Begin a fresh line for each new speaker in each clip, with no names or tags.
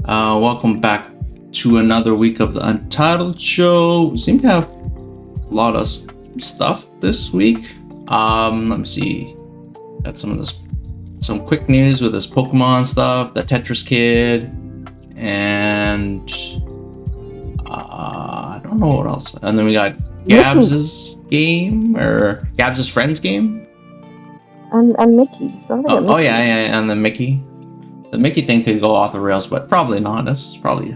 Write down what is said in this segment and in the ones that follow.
Welcome back to another week of the Untitled show. We seem to have a lot of stuff this week. Let me see. Got some quick news with this Pokemon stuff, the Tetris kid, and I don't know what else. And then we got Gabz's game, or Gabz's friends game.
And Mickey. Don't forget Mickey.
Oh yeah, and the Mickey. The Mickey thing could go off the rails, but probably not. That's probably...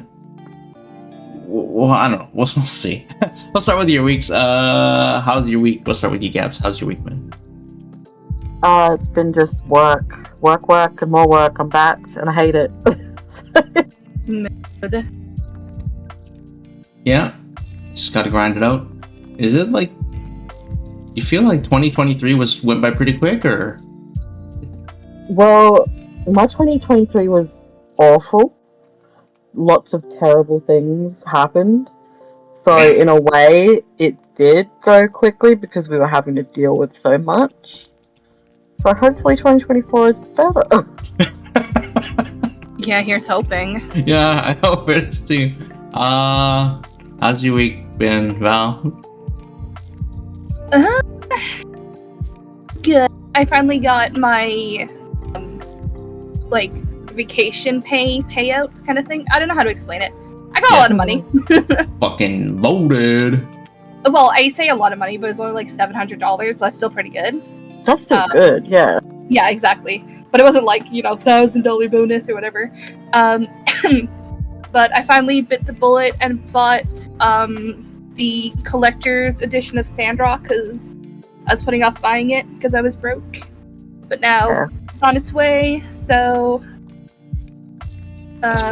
Well, I don't know. We'll see. Let's start with your weeks. How's your week? Let's start with you, Gabz. How's your week been?
It's been just work, and more work. I'm back, and I hate it.
Yeah? Just gotta grind it out. Is it like... You feel like 2023 went by pretty quick, or...?
Well... My 2023 was awful. Lots of terrible things happened. So in a way, it did go quickly because we were having to deal with so much. So hopefully 2024 is better.
Yeah, here's hoping.
Yeah, I hope it is too. How's your week been, Val?
Good. I finally got my vacation payout kind of thing. I don't know how to explain it. I got a lot of money.
Fucking loaded.
Well, I say a lot of money, but it's only like $700, but that's still pretty good.
That's still good, yeah.
Yeah, exactly. But it wasn't like, $1,000 bonus or whatever. But I finally bit the bullet and bought the collector's edition of Sandrock because I was putting off buying it because I was broke. But now it's on its way, so
that's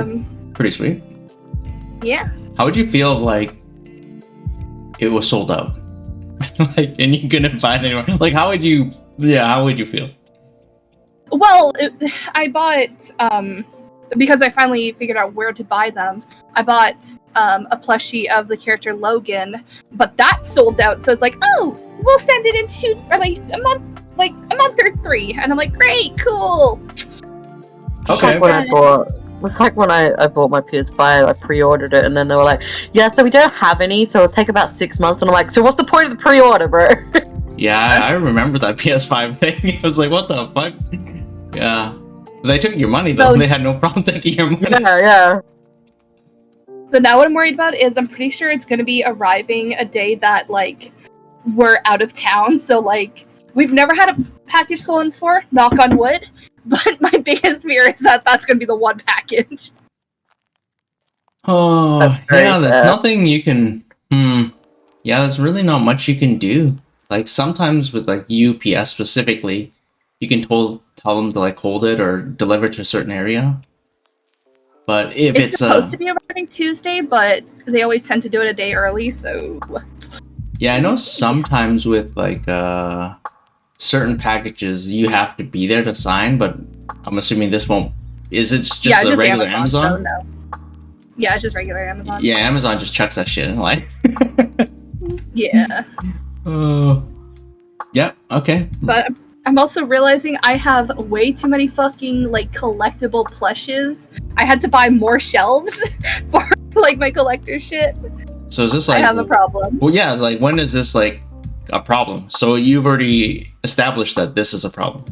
pretty sweet.
Yeah.
How would you feel if, like, it was sold out? And you couldn't find it anymore? Like, how would you feel?
Well, I bought, because I finally figured out where to buy them, I bought a plushie of the character Logan, but that sold out, so it's like, oh, we'll send it in a month or 3, and I'm like, great, cool.
Okay.
It's like when I bought my PS5, I pre-ordered it, and then they were like, yeah, so we don't have any, so it'll take about 6 months, and I'm like, so what's the point of the pre-order, bro?
Yeah, I remember that PS5 thing. I was like, what the fuck? Yeah. They took your money, though. They had no problem taking your money.
Yeah.
So now what I'm worried about is I'm pretty sure it's going to be arriving a day that, we're out of town, so, we've never had a package stolen before, knock on wood, but my biggest fear is that that's going to be the one package.
Oh, yeah, there's nothing you can... Yeah, there's really not much you can do. Like, sometimes with, UPS specifically, you can tell them to, hold it or deliver to a certain area. But if it's
supposed to be arriving Tuesday, but they always tend to do it a day early, so...
Yeah, I know sometimes with, certain packages, you have to be there to sign, but I'm assuming this won't... Is it just a regular Amazon?
No. Yeah, it's just regular Amazon.
Yeah, Amazon just chucks that shit in,
Yeah.
Yeah, okay.
But I'm also realizing I have way too many fucking, collectible plushes. I had to buy more shelves for, my collector shit.
So is this,
I have a problem.
Well, yeah, when is this, a problem? So you've already established that this is a problem.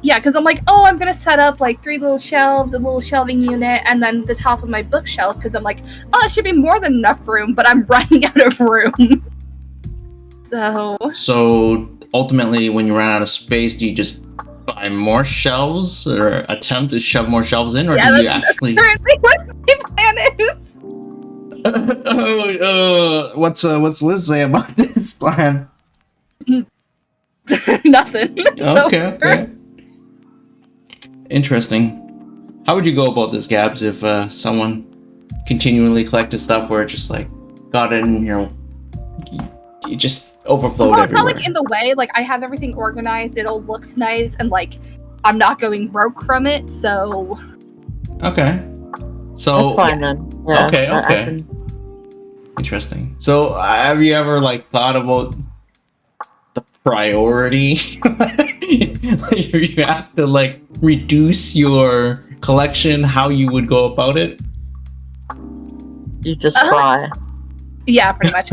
Yeah, because I'm like, oh, I'm going to set up, 3 little shelves, a little shelving unit, and then the top of my bookshelf, because I'm like, oh, it should be more than enough room, but I'm running out of room. So
ultimately, when you run out of space, do you just buy more shelves or attempt to shove more shelves in, or do you actually...
That's currently what my plan is.
What's Liz say about this plan?
Nothing.
Okay. Interesting. How would you go about this, Gabz, if someone continually collected stuff where it just got in, you just overflowed everywhere?
It's not in the way. I have everything organized. It all looks nice, and I'm not going broke from it. So.
Okay. So.
That's fine then. Yeah,
okay. Interesting. So, have you ever thought about the priority? You have to reduce your collection, how you would go about it?
You just cry.
Yeah, pretty much.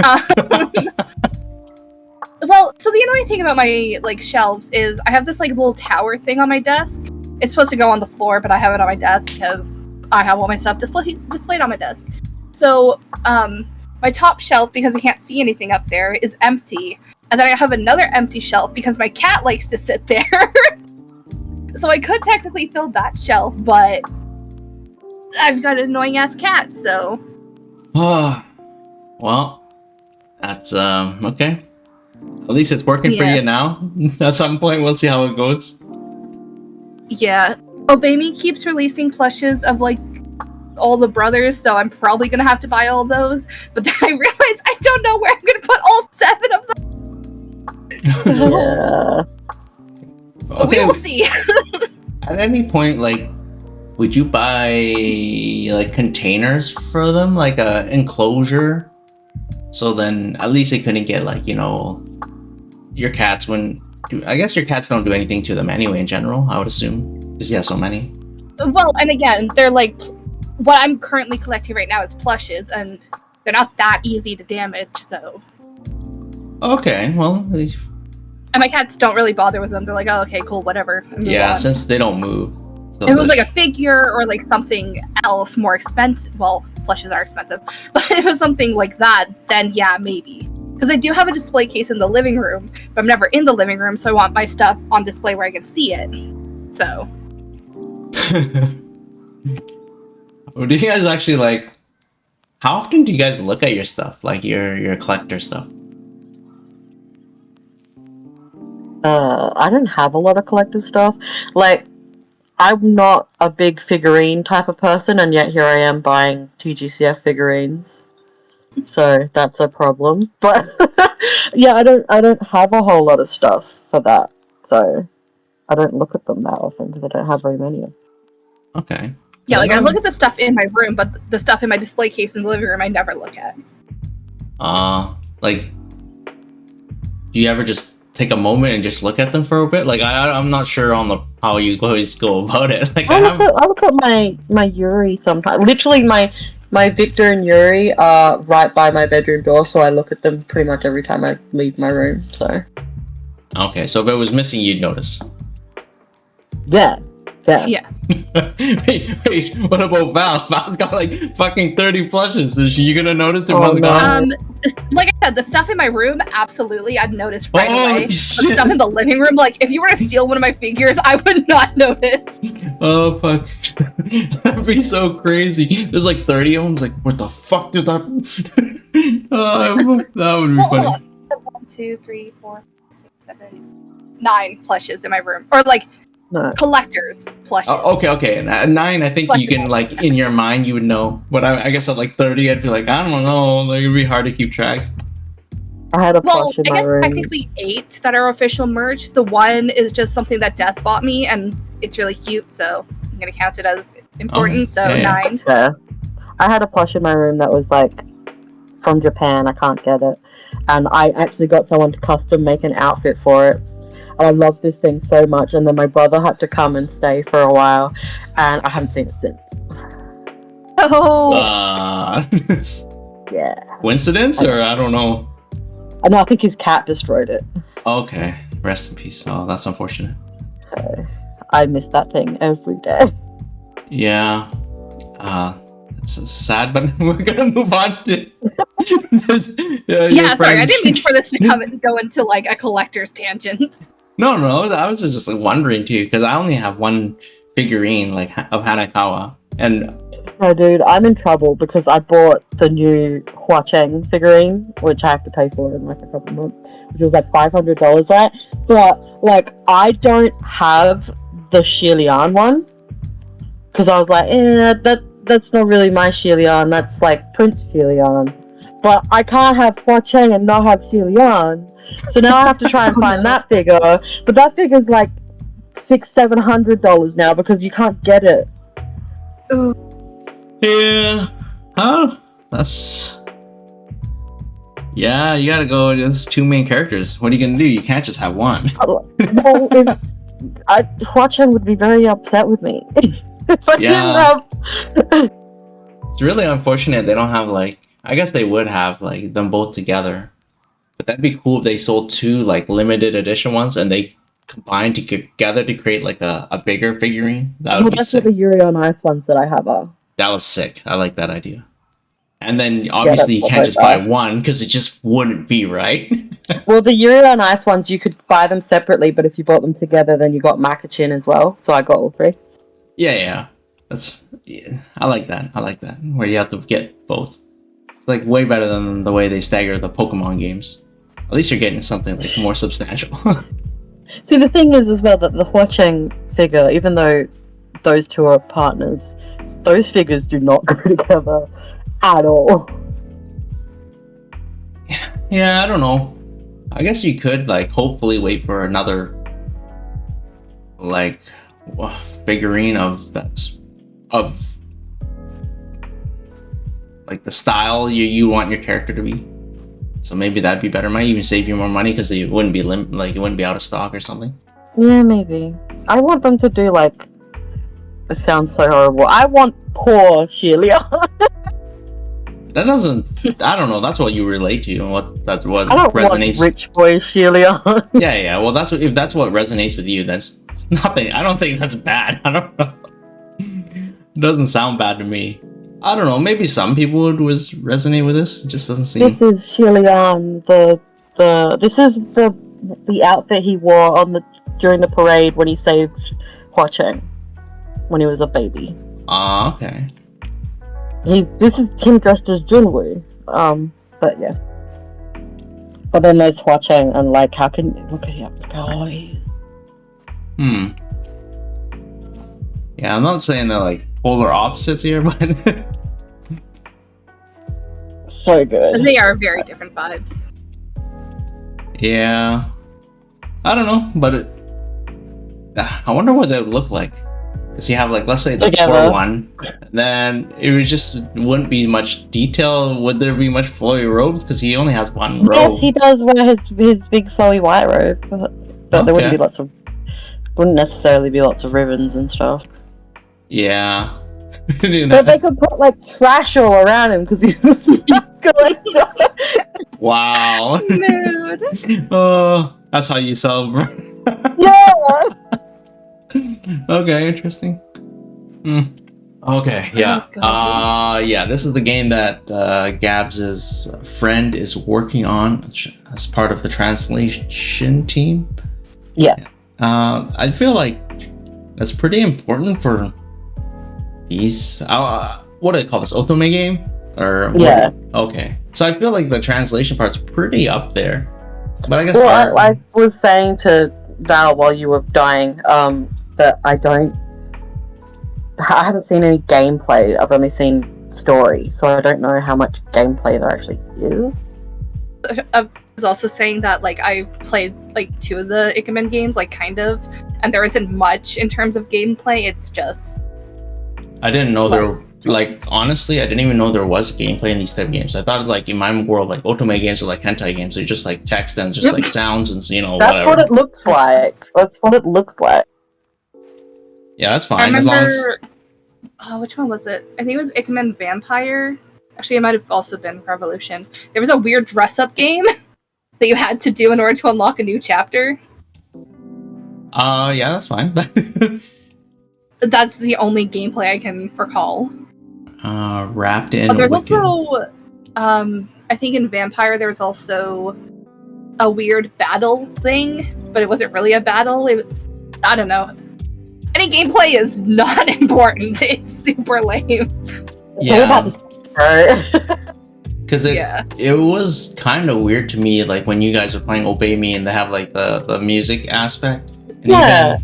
Well, so the annoying thing about my like shelves is I have this like little tower thing on my desk. It's supposed to go on the floor, but I have it on my desk because I have all my stuff displayed on my desk. So, my top shelf, because I can't see anything up there, is empty. And then I have another empty shelf because my cat likes to sit there. So I could technically fill that shelf, but I've got an annoying ass cat, so.
Oh, well, that's okay. At least it's working for you now. At some point, we'll see how it goes.
Yeah. Obey Me keeps releasing plushes of like all the brothers, so I'm probably gonna have to buy all those. But then I realize I don't know where I'm gonna put all 7 of them. So
Yeah.
Okay.
we will see.
At any point, like, would you buy like containers for them, like a enclosure? So then at least they couldn't get like, you know, your cats wouldn't do. I guess your cats don't do anything to them anyway. In general, I would assume, because you have so many.
Well, and again, they're like what I'm currently collecting right now is plushes, and they're not that easy to damage. So.
Okay, well.
And my cats don't really bother with them. They're like, oh, okay, cool, whatever.
Yeah, since they don't move. So
if it was like a figure or like something else more expensive, well, plushes are expensive, but if it was something like that, then yeah, maybe. Because I do have a display case in the living room, but I'm never in the living room, so I want my stuff on display where I can see it. So.
Well, do you guys actually like? How often do you guys look at your stuff, like your collector stuff?
I don't have a lot of collector stuff. Like, I'm not a big figurine type of person, and yet here I am buying TGCF figurines. So that's a problem. But yeah, I don't have a whole lot of stuff for that. So I don't look at them that often because I don't have very many of them.
Okay.
Yeah, like I look at the stuff in my room, but the stuff in my display case in the living room I never look at.
Like, do you ever just take a moment and just look at them for a bit? Like, I'm not sure on the how you always go about it. Like,
I look at my Yuri sometimes. Literally, my Victor and Yuri are right by my bedroom door, so I look at them pretty much every time I leave my room. So.
Okay, so if it was missing, you'd notice.
Yeah.
Yeah.
wait, what about Val? Val's got like fucking 30 plushes. Is she gonna notice if one's
no.
gone?
Like I said, the stuff in my room, absolutely, I'd notice right away. But
Shit.
the stuff in the living room, like, if you were to steal one of my figures, I would not notice.
Oh, fuck. That'd be so crazy. There's like 30 of them. It's like, what the fuck did that... that would be funny.
Hold on. 1, 2, 3, 4, 5, 6, 7, 9 plushes in my room. Or, like,
No.
collectors plushes.
Okay. And at 9, I think you can, like, in your mind, you would know. But I guess at like 30, I'd be like, I don't know. Like, it'd be hard to keep track.
I had a
Well,
plush in
I
my
guess
room.
technically 8 that are official merch. The one is just something that Death bought me, and it's really cute, so I'm gonna count it as important. So
yeah.
9.
That's fair. I had a plush in my room that was like from Japan. I can't get it, and I actually got someone to custom make an outfit for it. And I love this thing so much. And then my brother had to come and stay for a while, and I haven't seen it since.
Oh.
Yeah.
Coincidence, or I don't know.
No, I think his cat destroyed it.
Okay, rest in peace. Oh, that's unfortunate.
I miss that thing every day.
Yeah. It's sad, but we're gonna move on to.
Yeah, sorry, I didn't mean for this to go into like a collector's tangent.
No, I was just like wondering too, because I only have one figurine like of Hanakawa, and
No, dude, I'm in trouble because I bought the new Hua Cheng figurine, which I have to pay for in like a couple months, which was like $500, right? But like, I don't have the Xilian one because I was like, that's not really my Xilian. That's like Prince Xilian. But I can't have Hua Cheng and not have Xilian. So now I have to try and find that figure. But that figure's like $600-700 now because you can't get it.
Ooh.
yeah, that's yeah. You gotta go. There's 2 main characters. What are you gonna do? You can't just have one.
Well, Hua Cheng would be very upset with me. if I
Yeah.
didn't have.
It's really unfortunate they don't have like. I guess they would have like them both together, but that'd be cool if they sold two like limited edition ones and they combined together to create like a bigger figurine. That would
Well,
be
that's what
sick.
the Yuri on Ice ones that I have are.
That was sick. I like that idea. And then
Yeah,
obviously you
that's
can't
what
just
I
buy
thought.
one because it just wouldn't be right.
Well, the Yuri on Ice ones, you could buy them separately, but if you bought them together, then you got Makachin as well. So I got all three.
Yeah. Yeah. I like that. I like that. Where you have to get both. It's like way better than the way they stagger the Pokemon games. At least you're getting something like more substantial.
See, the thing is as well that the Huacheng figure, even though those two are partners, those figures do not go together at all.
Yeah, I don't know. I guess you could like hopefully wait for another like figurine of like the style you want your character to be. So maybe that'd be better. Might even save you more money because it wouldn't be like it wouldn't be out of stock or something.
Yeah, maybe. I want them to do like. It sounds so horrible. I want poor Shelia.
That doesn't. I don't know. That's what you relate to, and that's what
I don't
resonates.
want rich boy Shelia.
Yeah. Well, if that's what resonates with you, that's nothing. I don't think that's bad. I don't know. It doesn't sound bad to me. I don't know. Maybe some people would resonate with this. It just doesn't seem.
This is Shilian. This is the outfit he wore during the parade when he saved Huacheng when he was a baby.
Okay.
This is him dressed as Junwoo. But yeah. But then there's Huacheng, and like, how can look at him? Oh,
Yeah, I'm not saying they're like polar opposites here, but
so good.
They are very different vibes.
yeah, I don't know, but I wonder what they would look like. Because you have like, let's say the
Together.
core one, then it wouldn't be much detail. Would there be much flowy robes? Because he only has one robe.
Yes, he does wear his big flowy white robe, but there wouldn't
Okay.
wouldn't necessarily be lots of ribbons and stuff.
Yeah.
But they could put like trash all around him because he's a stamp collector.
Wow.
Mood.
Oh, that's how you sell.
Yeah.
Okay, interesting. Okay, yeah.
Oh, God.
Yeah, this is the game that Gabz's friend is working on as part of the translation team.
Yeah.
I feel like that's pretty important for these. What do they call this? Otome game? Or what?
Yeah.
Okay. So I feel like the translation part's pretty up there. But I guess
Well, I was saying to Val while you were dying, that I haven't seen any gameplay. I've only seen story, so I don't know how much gameplay there actually is.
I was also saying that like I've played like 2 of the Ikemen games, like kind of, and there isn't much in terms of gameplay. It's just
I didn't know there. Like honestly, I didn't even know there was gameplay in these type of games. I thought like in my world, like otome games are like hentai games. They're just like text and just like sounds and
That's
whatever.
what it looks like. That's what it looks like.
Yeah, that's
I
fine as long as.
remember. Oh, which one was it? I think it was Ikemen Vampire. Actually, it might have also been Revolution. There was a weird dress-up game that you had to do in order to unlock a new chapter.
Yeah, that's fine.
That's the only gameplay I can recall.
Wrapped in.
There's
wicked.
also, I think in Vampire there was also a weird battle thing, but it wasn't really a battle. I don't know. Any gameplay is not important. It's super lame.
It's all about the story.
Because it was kind of weird to me, like when you guys are playing Obey Me and they have like the music aspect, and
Yeah.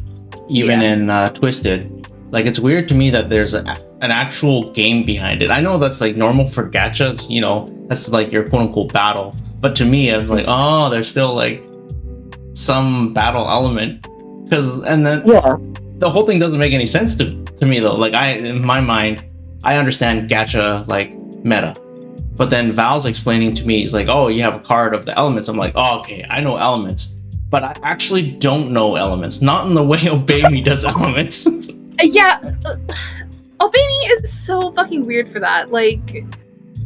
even in Twisted, like it's weird to me that there's an actual game behind it. I know that's like normal for gacha, that's like your quote unquote battle, but to me, I was like, oh, there's still like some battle element, and then the whole thing doesn't make any sense to me though. Like in my mind, I understand gacha like meta. But then Val's explaining to me, he's like, oh, you have a card of the elements. I'm like, oh, okay, I know elements. But I actually don't know elements. Not in the way Obey Me does elements.
Yeah, Obami is so fucking weird for that. Like,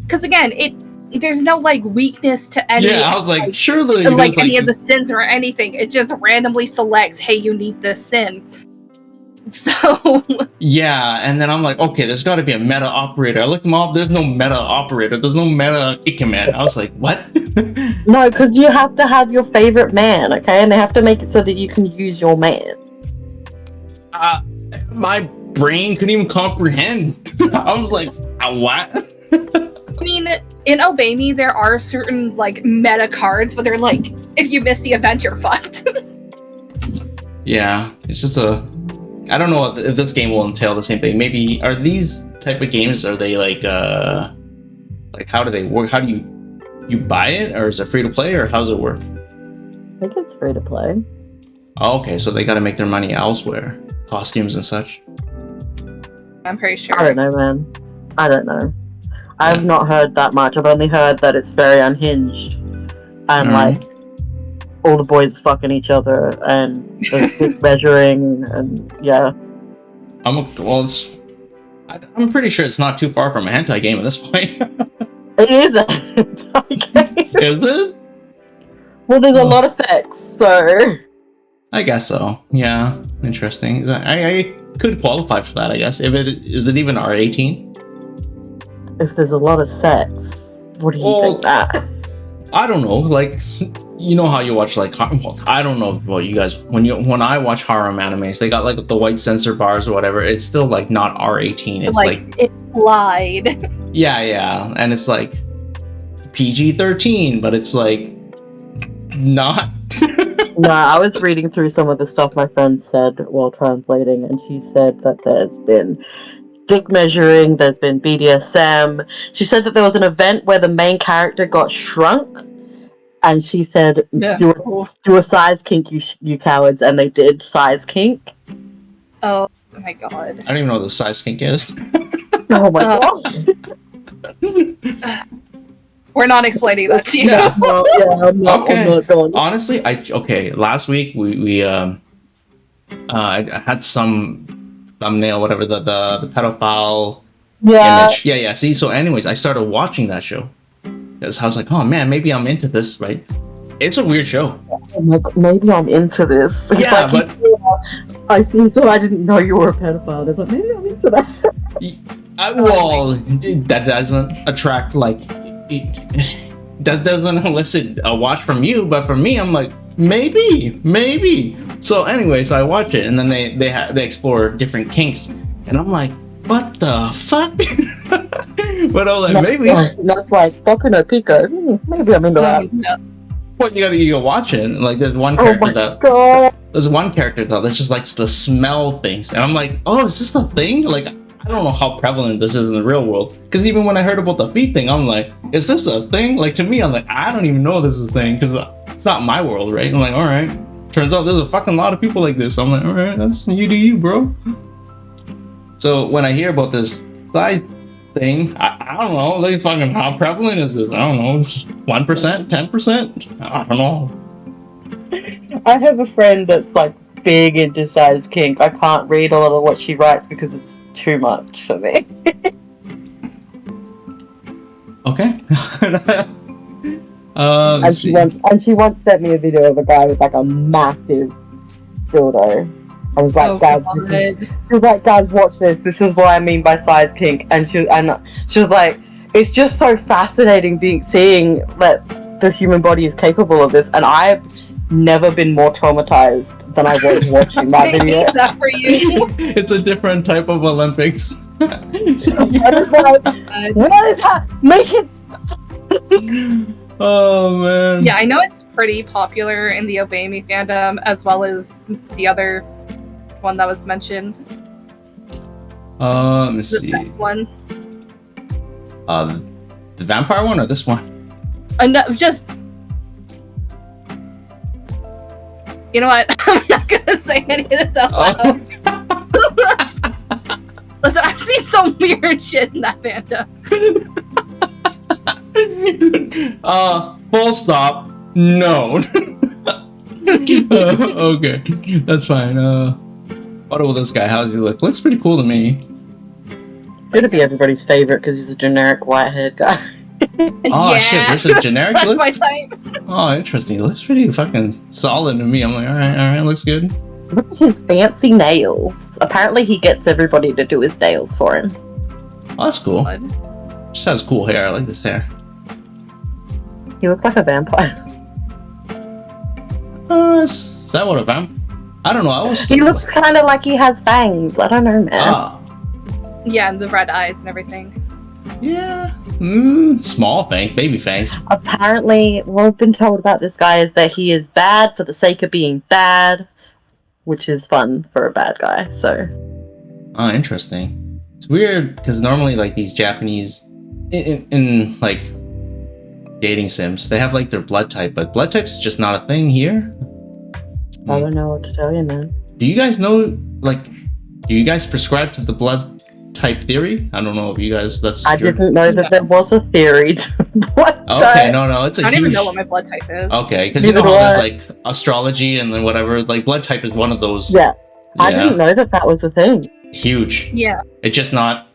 because again, there's no like weakness to any.
Yeah, I was like, surely
like any of the sins or anything. It just randomly selects, hey, you need this sin. So
yeah, and then I'm like, okay, there's got to be a meta operator. I looked them all. There's no meta operator. There's no meta Ikemen. I was like, what?
No, because you have to have your favorite man, okay? And they have to make it so that you can use your man.
My brain couldn't even comprehend. I was like, what?
I mean, in Obami, there are certain like meta cards, but they're like, if you miss the event, you're fucked.
Yeah, it's just I don't know if this game will entail the same thing. Maybe are these type of games? Are they like how do they work? How do you buy it, or is it free to play, or how's it work?
I think it's free to play.
Oh, okay, so they got to make their money elsewhere, costumes and such.
I'm pretty sure.
I don't know, man. I don't know. I've not heard that much. I've only heard that it's very unhinged, and like all the boys fucking each other, and there's measuring, and yeah. I'm
pretty sure it's not too far from a hentai game at this point.
It is a hentai game.
Is it?
Well, there's a lot of sex, so
I guess so. Yeah, interesting. I could qualify for that, I guess. Is it even R18?
If there's a lot of sex, what do you think that?
I don't know. Like, you know how you watch like, well, I don't know about you guys. When I watch harem animes, they got like the white censor bars or whatever. It's still like not R18. It's like
it's lied.
Yeah, and it's like PG-13, but it's like not.
No, I was reading through some of the stuff my friend said while translating, and she said that there's been dick measuring, there's been BDSM. She said that there was an event where the main character got shrunk, and she said, do a size kink, you cowards, and they did size kink.
Oh my god.
I don't even know what the size kink is.
Oh my god.
We're not explaining that to you.
Yeah.
No, I'm not going.
Honestly, last week we I had some thumbnail, whatever, the pedophile image. Yeah. See, so anyways, I started watching that show because I was like, oh man, maybe I'm into this, right? It's a weird show.
Oh my god, maybe I'm into this. It's
yeah,
like,
but
I see. So I didn't know you were a pedophile. It's like, maybe I'm into that.
Well, that doesn't attract that doesn't elicit a watch from you, but for me, I'm like, maybe. So anyway, so I watch it, and then they explore different kinks, and I'm like, what the fuck? But I'm like, maybe
that's like Boku no Pico. Maybe I'm into that.
No.
What you gotta watch it. Like there's one character that just likes to smell things, and I'm like, oh, is this the thing? Like, I don't know how prevalent this is in the real world. Because even when I heard about the feet thing, I'm like, is this a thing? Like, to me, I'm like, I don't even know this is a thing, because it's not my world, right? I'm like, all right. Turns out there's a fucking lot of people like this. I'm like, all right, that's you do you, bro. So when I hear about this size thing, I don't know, like, fucking how prevalent is this? I don't know, 1%, 10%? I don't know.
I have a friend that's like big into size kink. I can't read a lot of what she writes because it's too much for me.
Okay.
And she once sent me a video of a guy with like a massive dildo. I was like, Gabz, watch this. This is what I mean by size kink. And she was like, it's just so fascinating seeing that the human body is capable of this. And I've never been more traumatized than I was watching that video.
That for you.
It's a different type of Olympics.
What is that? Make it stop.
Oh man.
Yeah, I know it's pretty popular in the Obami fandom, as well as the other one that was mentioned.
Let me see.
The one.
The vampire one or this one?
No, just. You know what? I'm not gonna say any of this out loud. Listen, I've seen some weird shit in that fandom.
Full stop. No. Okay, that's fine. What about this guy? How does he look? Looks pretty cool to me.
It's gonna be everybody's favorite because he's a generic white-haired guy.
Oh
Yeah.
shit, this is generic.
That's
Looks-
my type.
Oh, interesting. It looks pretty fucking solid to me. I'm like, alright, looks good.
Look at his fancy nails. Apparently he gets everybody to do his nails for him.
Oh, that's cool.
Blood.
Just has cool hair. I like this hair.
He looks like a vampire.
Is that what a vamp? I don't know. I was.
He looks kind of like he has fangs. I don't know, man.
Ah,
Yeah, and the red eyes and everything.
yeah. Small fangs, baby fangs.
Apparently, what I've been told about this guy is that he is bad for the sake of being bad, which is fun for a bad guy, so...
Oh, interesting. It's weird because normally, like these Japanese, in like dating sims, they have like their blood type, but blood type's just not a thing here.
I don't know what to tell you, man.
Do you guys know? Like, do you guys prescribe to the blood type theory? I don't know if you guys.
I didn't know that there was a theory to blood
Okay,
type.
no, it's a
I don't
huge.
even know what my blood type is.
Okay, because you know
Neither
how
do
there's like astrology and then whatever. Like blood type is one of those.
Yeah. I
Yeah.
didn't know that was a thing.
Huge.
Yeah.
It's just not.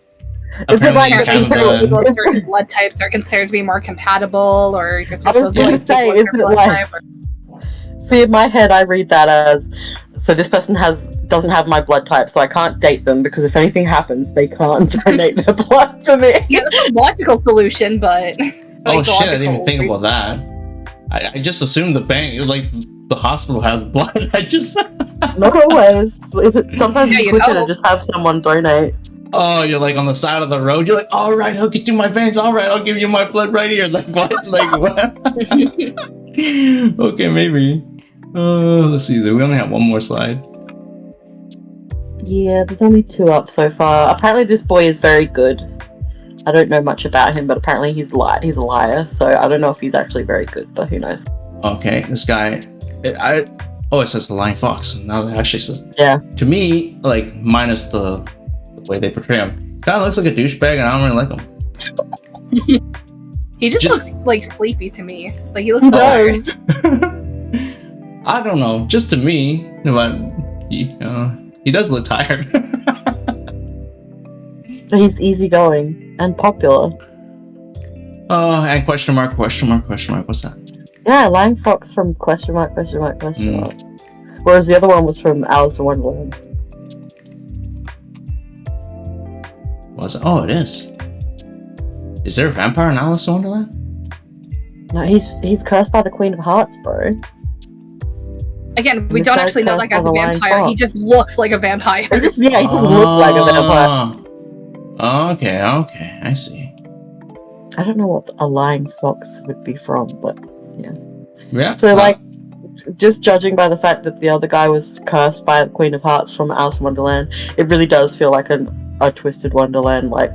Is it like-
Apparently, you
Apparently,
can't.
people with certain blood types are considered to be more compatible, or you're
I was
supposed
gonna
to
say,
people with
isn't
their
it
blood
like-
type, or-
See, in my head, I read that as, so this person doesn't have my blood type, so I can't date them, because if anything happens, they can't donate their blood to me.
Yeah, that's a logical solution, but.
Oh
like,
shit! I didn't even
logical
think about that. I just assumed the bank, like the hospital, has blood. I just.
Not always. Sometimes
Yeah,
it's
you
quicker
know.
to just have someone donate.
Oh, you're like on the side of the road. You're like, all right, I'll get you my veins. All right, I'll give you my blood right here. Like what? Like what? Okay, maybe. Let's see. We only have one more slide.
Yeah, there's only 2 up so far. Apparently this boy is very good. I don't know much about him, but apparently he's a liar, so I don't know if he's actually very good, but who knows.
Okay, this guy. It says the Lion Fox. Now it actually says.
Yeah.
To me, like minus the way they portray him, kind of looks like a douchebag, and I don't really like him.
He just
Just-
looks like sleepy to me. Like he looks
He
so tired.
does.
I don't know. Just to me, but he does look tired.
He's easygoing and popular.
And question mark. What's that?
Yeah, Lion Fox from question mark. Whereas the other one was from Alice in Wonderland.
Was it? Oh, it is. Is there a vampire in Alice in Wonderland?
No, he's cursed by the Queen of Hearts, bro.
Again, we
This
don't
guy's
actually know that
cursed
guy's
by
a
the Lion
vampire. He
Fox.
just looks like a vampire.
He just looked like a vampire.
Okay, I see.
I don't know what a Lion Fox would be from, but
Yeah.
so like, just judging by the fact that the other guy was cursed by the Queen of Hearts from Alice in Wonderland, it really does feel like a Twisted Wonderland, like,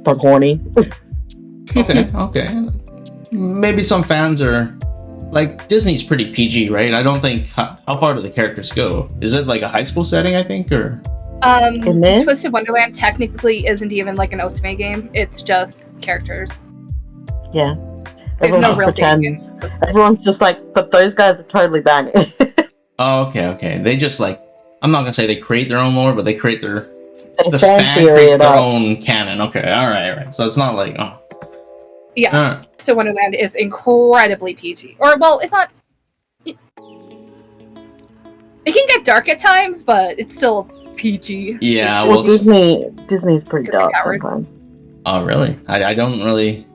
but horny.
Okay. Maybe some fans are like Disney's pretty PG, right? I don't think how far do the characters go? Is it like a high school setting? I think, or
In this?
Twisted Wonderland technically isn't even like an Otome game. It's just characters.
Yeah.
There's
Everyone
no real
pretends.
dating.
Everyone's just like, but those guys are totally banging.
oh, okay. They just like I'm not gonna say they create their own lore, but they create the
They
fan
theory
creates
it
their
up.
own canon. Okay, all right. So it's not like
Yeah,
Alright.
Twisted Wonderland is incredibly PG. Or well, it's not. It can get dark at times, but it's still PG.
Yeah,
It's
well,
Disney's pretty
Good
dark
cowards.
sometimes.
Oh, really? I don't really.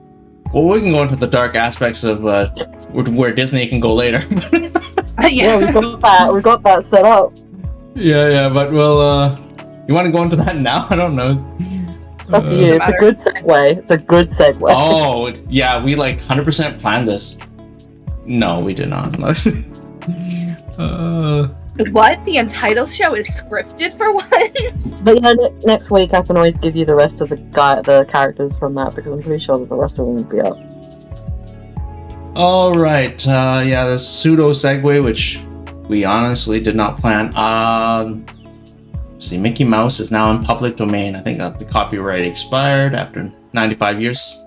Well, we can go into the dark aspects of where Disney can go later.
Yeah, we got that set up.
yeah, but well, you want to go into that now? I don't know.
It's up to you. It's a good segue. It's a good segue.
Oh, yeah, we like 100% planned this. No, we did not.
What? The Untitled show is scripted for once?
But yeah, next week I can always give you the rest of the characters from that, because I'm pretty sure that the rest of them will be up.
All right. Yeah, this pseudo segue, which we honestly did not plan. See, Mickey Mouse is now in public domain. I think the copyright expired after 95 years.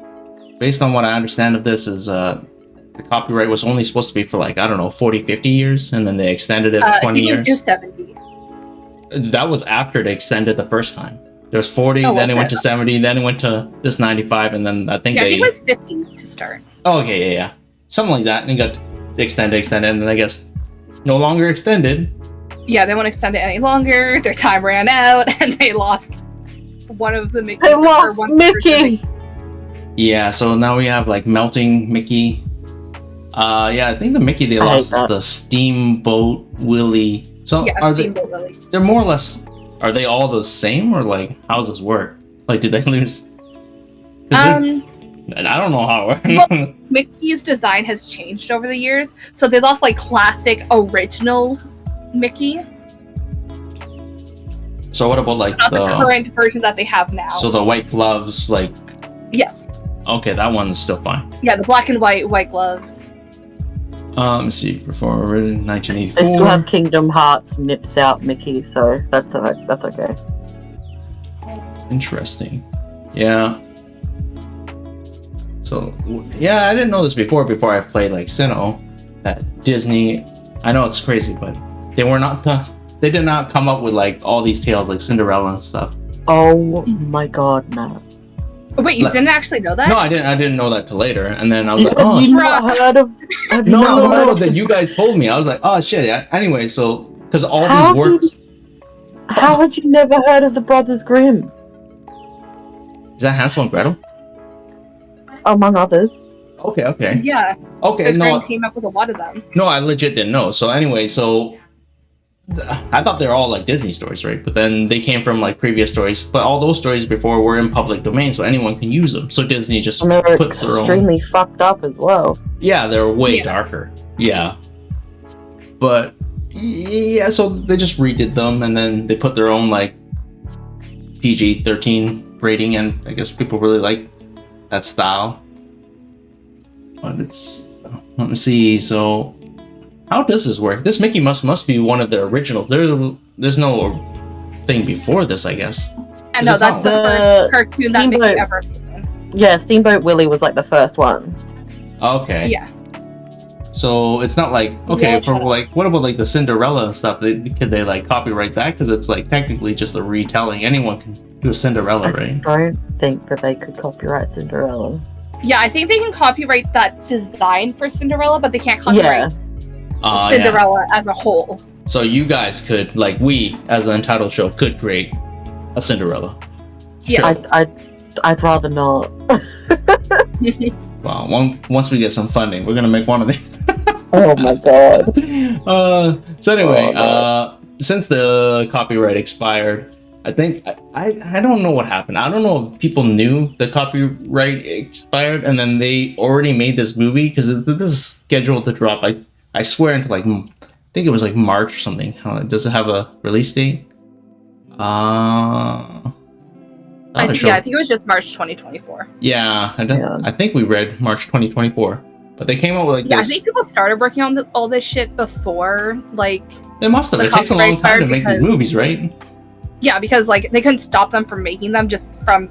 Based on what I understand of this, is the copyright was only supposed to be for like, I don't know, 40, 50 years, and then they extended it for 20
I think
years.
it was 70.
That was after they extended the first time. There was 40,
Oh,
then it
was
went
it?
to 70, then it went to this 95, and then I think
Yeah, I
they.
think it was 50 to start.
Oh, okay, yeah. Something like that, and it got extended, and then I guess no longer extended.
Yeah, they won't extend it any longer. Their time ran out, and they lost one of the Mickey.
They
or
lost
one version of
Mickey!
Yeah, so now we have like melting Mickey. Yeah, I think the Mickey they
I hate
lost is
that.
the Steamboat Willie. So
Yeah,
are they?
Steamboat Willie.
They're more or less. Are they all the same, or like how does this work? Like, did they lose? 'Cause I don't know how it works.
Well, Mickey's design has changed over the years, so they lost like classic original Mickey,
So what about like
not the current version that they have now.
So the white gloves, like.
Yeah.
Okay, that one's still fine.
Yeah, the black and white gloves.
Let's see. Before 1984.
They still have Kingdom Hearts nips out Mickey, so that's okay.
Interesting. Yeah. So yeah, I didn't know this before I played like Sinnoh, that Disney. I know it's crazy, but they were not they did not come up with like all these tales like Cinderella and stuff.
Oh my god, no.
Oh, wait, you
Like-
didn't actually know that?
No, I didn't know that till later, and then I was like,
Have
oh,
you
shit.
not heard of... Have you not heard
no,
of-
that you guys told me. I was like, oh shit. Yeah. Anyway, so because all
How
these works,
How had you never heard of the Brothers Grimm?
is that Hansel and Gretel?
Among others.
Okay.
Yeah,
Okay,
because
no,
Grimm came up with a lot of them.
no, I legit didn't know. So anyway, I thought they were all like Disney stories, right? But then they came from like previous stories. But all those stories before were in public domain, so anyone can use them. So Disney just
And they're
put their own.
extremely fucked up as well.
Yeah, they're way
Yeah.
darker. Yeah, but yeah, so they just redid them, and then they put their own like PG-13 rating, and I guess people really like that style. But let me see. So, how does this work? This Mickey must be one of the originals. There's no thing before this, I guess.
And
Is
no,
this
that's
not-
the
The
first cartoon that Mickey
Steamboat-
ever appeared in.
Yeah, Steamboat Willie was like the first one.
Okay.
Yeah.
So it's not like okay
Yeah,
for
shut up.
like what about like the Cinderella and stuff? Could they like copyright that? Because it's like technically just a retelling. Anyone can do a Cinderella,
I
right?
don't think that they could copyright Cinderella.
Yeah, I think they can copyright that design for Cinderella, but they can't
Yeah.
copyright
Yeah.
Cinderella as a whole.
So you guys could like we as an Untitled show could create a Cinderella.
Yeah.
show.
I'd rather not.
Wow. Once we get some funding, we're gonna make one of these.
Oh my god.
So anyway,
Oh, no.
since the copyright expired, I think I don't know what happened. I don't know if people knew the copyright expired and then they already made this movie because this is scheduled to drop. I swear into like I think it was like March or something. Does it have a release date?
I think it was just March 2024.
Yeah,
Yeah.
I think we read March 2024, but they came out with like
Yeah, I
this.
think people started working on all this shit before, like,
They must have.
the
It takes a long
copyright
time to
expired
make these
because-
movies, right?
yeah, because like they couldn't stop them from making them just from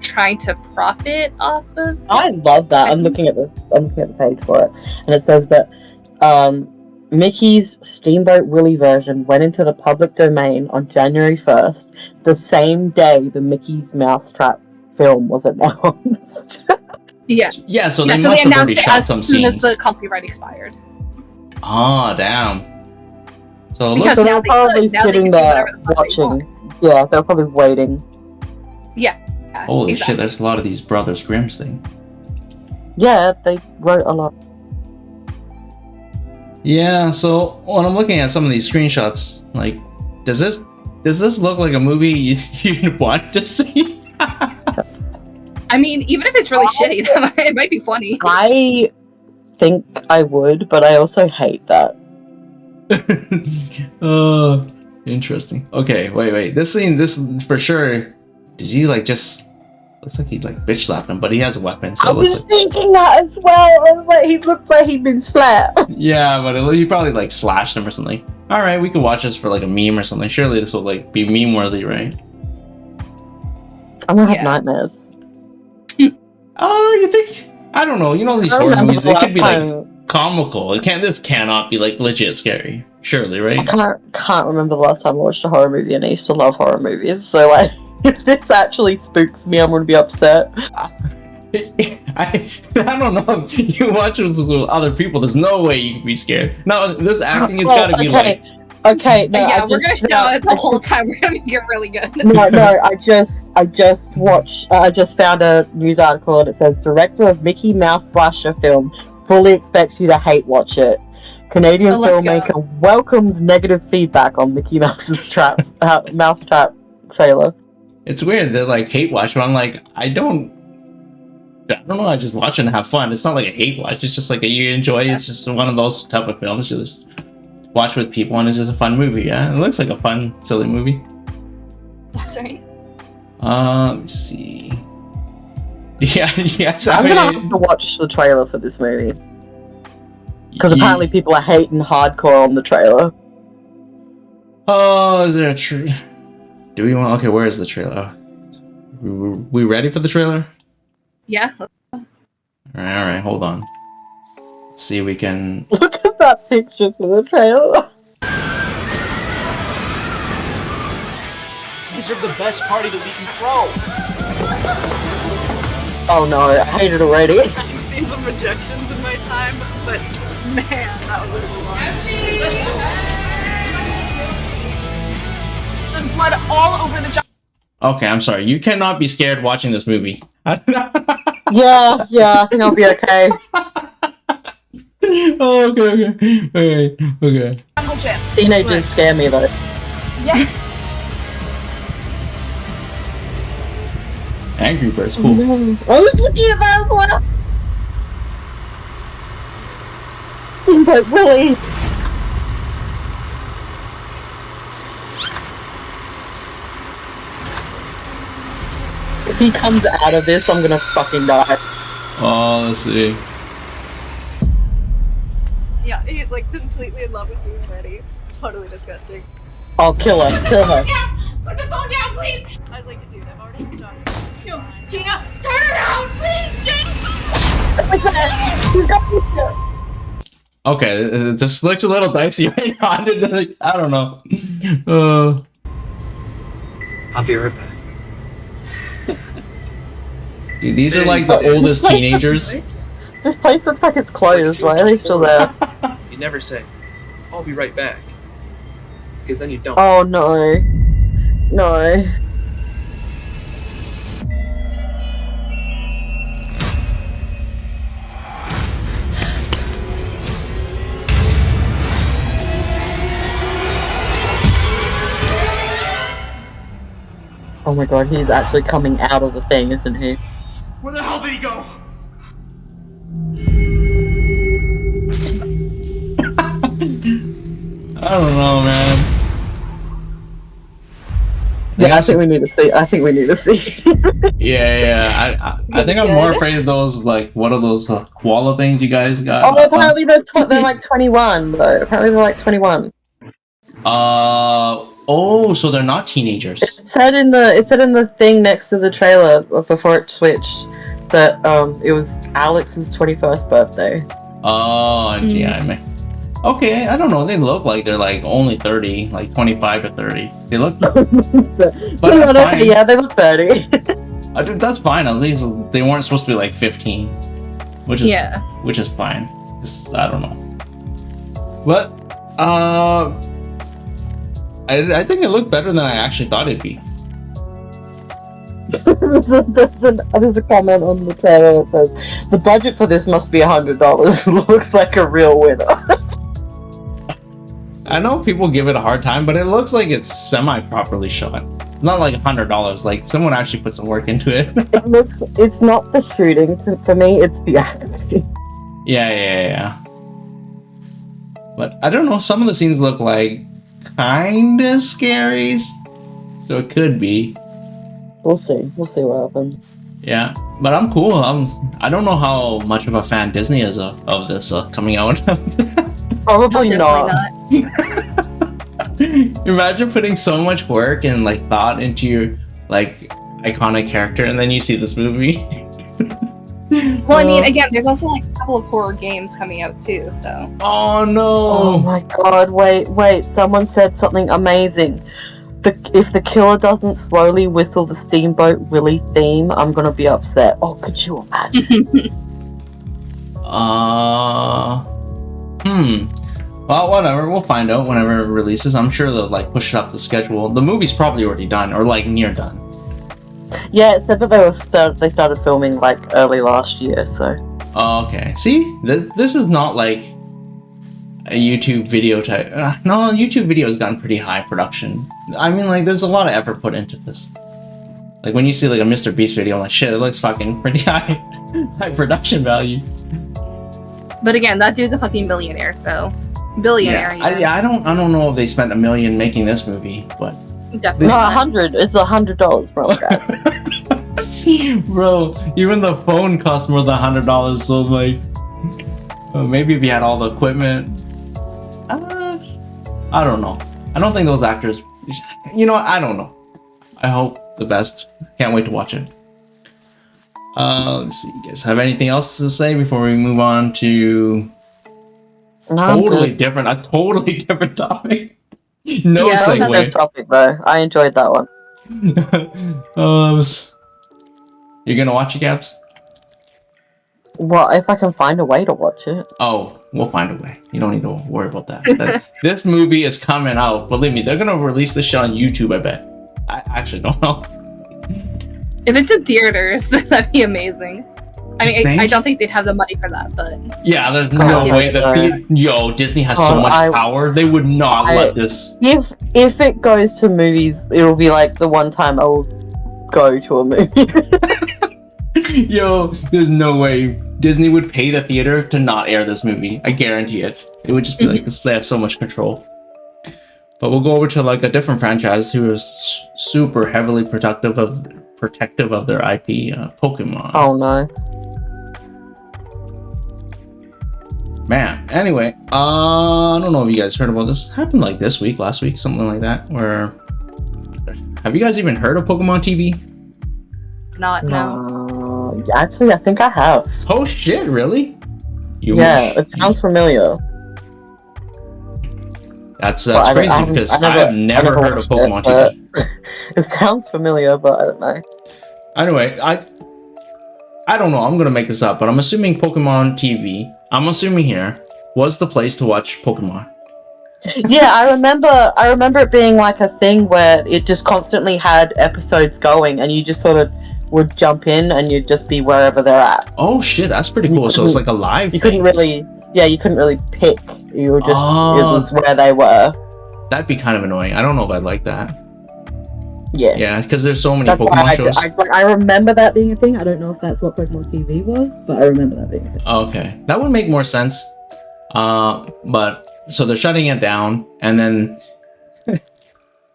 trying to profit off of.
I love that. I'm looking at the page for it, and it says that Mickey's Steamboat Willie version went into the public domain on January 1st, the same day the Mickey's MouseTrap film was announced.
Yeah,
Yeah, so
yeah.
they
So
must
they
have
announced
already
it
shot
as
some
soon as
scenes.
the copyright expired.
Ah, damn. So it
Because
so
looks,
now
they're
they
probably
could- now they
sitting
can do
there
whatever the fuck they
watching.
want.
Yeah, they're probably waiting.
Yeah,
holy
exactly.
shit, there's a lot of these Brothers Grimm's thing.
Yeah, they wrote a lot.
Yeah, so when I'm looking at some of these screenshots, like, does this look like a movie you'd want to see?
I mean, even if it's really shitty, it might be funny.
I think I would, but I also hate that.
Interesting. Okay, wait. This scene, this for sure. Did he like just looks like he like bitch slapped him, but he has a weapon. So
I
it looks
was thinking that as well. I was like, he looked like he'd been slapped.
yeah, but he probably like slashed him or something. All right, we can watch this for like a meme or something. Surely this will like be meme worthy, right?
I'm gonna have
Yeah.
nightmares.
Oh, you think? I don't know. You know these
I
horror
remember
movies, they
the
could be
last
like
time-
comical. This cannot be like legit scary. Surely,
I
right?
can't remember the last time I watched a horror movie, and I used to love horror movies. So like, if this actually spooks me, I'm gonna be upset.
I don't know. If you watch this with other people, there's no way you can be scared. No, this acting, it's gotta be like.
Okay, no,
yeah,
I
we're gonna
just,
show it the
I
whole
just-
time. We're gonna get really good.
No, I just watched. I just found a news article and it says director of Mickey Mouse slasher film fully expects you to hate watch it. Canadian
let's go.
filmmaker welcomes negative feedback on Mickey Mouse's MouseTrap trailer.
It's weird that like hate watch, but I'm like, I don't know. I just watch it and have fun. It's not like a hate watch. It's just like you enjoy. It's just one of those type of films you just watch with people, and it's just a fun movie. Yeah, it looks like a fun, silly movie.
That's right.
Let me see. Yeah, yes.
I'm gonna have to watch the trailer for this movie because apparently people are hating hardcore on the trailer.
Oh, is there a do we want? Okay, where is the trailer? We ready for the trailer?
Yeah.
All right. Hold on. Let's see if we can.
Look at that picture for the trailer.
These are the best party that we can throw.
Oh no, I hate it already.
I've seen some rejections in my time, but man, that was a lot. There's blood all over the job.
Okay, I'm sorry. You cannot be scared watching this movie.
Yeah, I think I'll be okay.
Oh, okay.
Jungle Gym.
Teenagers scare me though.
Yes.
Angry Birds, cool.
I was looking at that as well. Steamboat Willie. If he comes out of this, I'm gonna fucking die.
Oh, let's see.
Yeah, he's like completely in love with me already. It's totally disgusting.
I'll kill her. Kill her.
Put the phone down, please! I was like, dude, I've already started. Yo, Gina, turn around, please, Gina!
What's that? He's got me.
Okay, this looks a little dicey right now. I don't know.
I'll be right back.
Dude, these are like the oldest teenagers.
This place looks like it's closed. Why are they still there?
You never say, I'll be right back. Because then you don't.
Oh no. No. Oh my god, he's actually coming out of the thing, isn't he?
Where the hell did he go?
I don't know, man.
Yeah, I think we need to see.
Yeah. I think I'm more afraid of those, like, what are those koala things you guys got?
Oh, apparently they're like 21 though. Apparently they're like 21.
Oh, so they're not teenagers.
It said in the thing next to the trailer before it switched that it was Alex's 21st birthday.
Oh, yeah, okay, I don't know. They look like they're like only 30, like 25 to 30. They look, but that's fine.
Yeah, they look 30.
Dude, that's fine. At least they weren't supposed to be like 15, which is fine. I don't know, but I think it looked better than I actually thought it'd be.
There's a comment on the trailer that says the budget for this must be $100. Looks like a real winner.
I know people give it a hard time, but it looks like it's semi-properly shot. Not like $100. Like someone actually put some work into it.
It's not the shooting for me. It's the acting.
Yeah. But I don't know. Some of the scenes look like kinda scary, so it could be.
We'll see what happens.
Yeah, but I'm cool. I don't know how much of a fan Disney is of this coming out.
Probably not.
Imagine putting so much work and like thought into your like iconic character, and then you see this movie.
Well, I mean, again, there's also like a couple of horror games coming out too, so.
Oh no!
Oh my god, wait, someone said something amazing. If the killer doesn't slowly whistle the Steamboat Willie theme, I'm gonna be upset. Oh, could you imagine?
Well, whatever. We'll find out whenever it releases. I'm sure they'll like push up the schedule. The movie's probably already done, or like near done.
Yeah, it said that they started filming like early last year. So.
Oh, okay. See, this is not like a YouTube video type. No, YouTube video has gotten pretty high production. I mean, like, there's a lot of effort put into this. Like when you see like a Mr. Beast video, I'm like, shit, it looks fucking pretty high production value.
But again, that dude's a fucking millionaire, so billionaire.
Yeah, I don't know if they spent $1 million making this movie, but
definitely
No,
not.
100. It's $100, bro, guys.
bro, even the phone costs more than $100. So like, maybe if you had all the equipment, I don't know. I don't think those actors. You know what? I don't know. I hope the best. Can't wait to watch it. Let's see. You guys have anything else to say before we move on to a totally different topic? No
Yeah, that was a good
segue.
topic though. I enjoyed that one.
You're gonna watch it, Gabz?
Well, if I can find a way to watch it.
Oh, we'll find a way. You don't need to worry about that. This movie is coming out. Believe me, they're gonna release this shit on YouTube, I bet. I actually don't know.
If it's in theaters, that'd be amazing. I mean, I don't think they'd have the money for that, but
Yeah, there's no way that Disney has so much power. They would not let this.
If it goes to movies, it'll be like the one time I will go to a movie.
Yo, there's no way Disney would pay the theater to not air this movie. I guarantee it. It would just be like, they have so much control. But we'll go over to like a different franchise who is super heavily protective of their IP, Pokemon.
Oh no.
Man, anyway, I don't know if you guys heard about this. It happened like this week, last week, something like that. Where have you guys even heard of Pokemon TV?
not now.
No. Actually, I think I have.
Oh shit, really?
It sounds familiar.
That's crazy because I've never heard of Pokemon TV.
It sounds familiar, but I don't know.
Anyway, I don't know. I'm gonna make this up, but I'm assuming Pokemon TV. I'm assuming here was the place to watch Pokemon.
Yeah, I remember it being like a thing where it just constantly had episodes going, and you just sort of would jump in and you'd just be wherever they're at.
Oh shit, that's pretty cool. So it's like a live.
You couldn't really pick. You were just it was where they were.
That'd be kind of annoying. I don't know if I'd like that.
Yeah.
Yeah, because there's so many
That's
Pokemon shows.
I remember that being a thing. I don't know if that's what Pokemon TV was, but I remember that being a thing.
Okay, that would make more sense. But so they're shutting it down, and then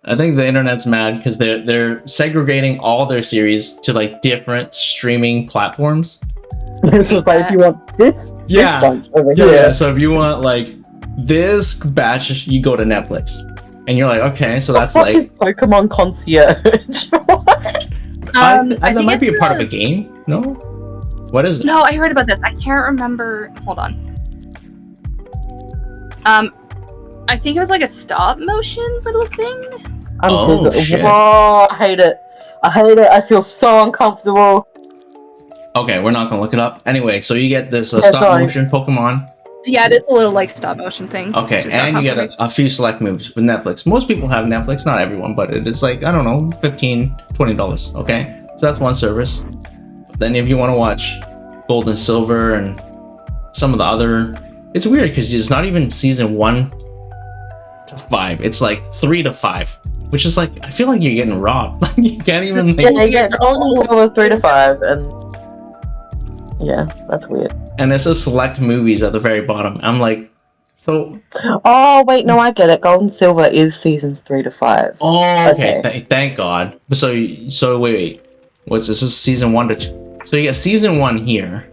I think the internet's mad because they're segregating all their series to like different streaming platforms.
This was like, if you want this bunch over here.
Yeah. So if you want like this batch, you go to Netflix, and you're like, okay, so that's
what
like
is Pokemon Concierge.
that might be a part of a game. No, what is it?
No, I heard about this. I can't remember. Hold on. I think it was like a stop motion little thing.
Shit.
Whoa, I hate it. I feel so uncomfortable.
Okay, we're not gonna look it up. Anyway, so you get this stop motion Pokemon.
Yeah, it is a little like stop motion thing.
Okay, and you get a few select movies with Netflix. Most people have Netflix, not everyone, but it's like, I don't know, $15, $20, okay? So that's one service. But then if you want to watch Gold and Silver and some of the other... It's weird because it's not even season 1 to 5. It's like 3 to 5, which is like, I feel like you're getting robbed. You can't even...
The only level was 3 to 5, and... Yeah, that's weird.
And it says select movies at the very bottom. I'm like, so...
Oh, wait, no, I get it. Gold and Silver is seasons 3 to 5.
Oh, okay. Thank God. So wait. What's this? This is season 1 to 2. So you get season 1 here.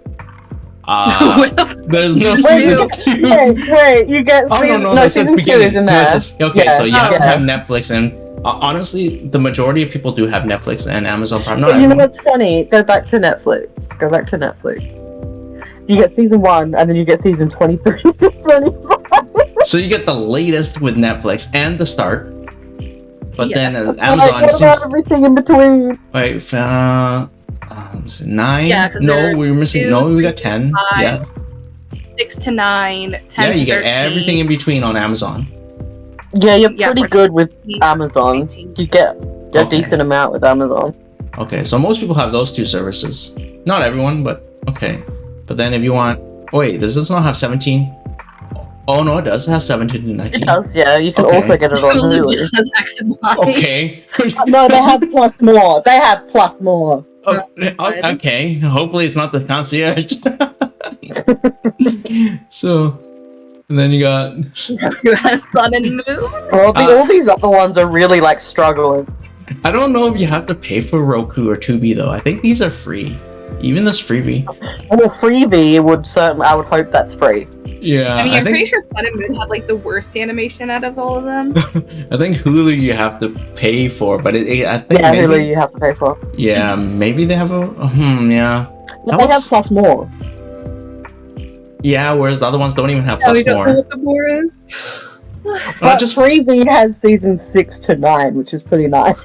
There's no season 2.
Wait, you get season... No, season 2 is in there.
So you have to have Netflix, and Honestly, the majority of people do have Netflix and Amazon Prime. Not
But you know
everyone.
what's funny? Go back to Netflix. You get season 1, and then you get season 23, 25.
So you get the latest with Netflix and the start. But
Yeah.
then
Like,
Amazon
what
seems.
about everything in between?
Wait, 9?
Yeah, 'cause
no,
they're
we were missing.
2,
No, we got
3,
10.
5,
Yeah,
6 to 9, 10
yeah,
to
you get
13.
everything in between on Amazon.
Yeah, you're
Yeah,
pretty
14,
good with
15,
Amazon.
18.
You get a
Okay.
decent amount with Amazon.
Okay, so most people have those two services. Not everyone, but okay. But then if you want, wait, does this not have 17? Oh no, it does. It has 17 to 19.
It does, yeah. You can
Okay.
also get it on
Hulu
Hulu.
just says X and Y.
Okay.
No, they have plus more. They have plus more.
Oh, okay. Hopefully it's not the concierge. So, and then you got.
Sun and Moon.
Well, all these other ones are really like struggling.
I don't know if you have to pay for Roku or Tubi though. I think these are free. Even this freebie.
Well, freebie would certainly. I would hope that's free.
Yeah.
I mean, I'm
think,
pretty sure Sun and Moon had like the worst animation out of all of them.
I think Hulu you have to pay for, but I think
Yeah,
maybe,
Hulu you have to pay for.
Yeah, maybe they have a. Yeah.
But
That
they have
was-
plus more.
Yeah, whereas the other ones don't even have
Yeah, we
plus
got
more.
Pokemon.
But
just-
freebie has season 6 to 9, which is pretty nice.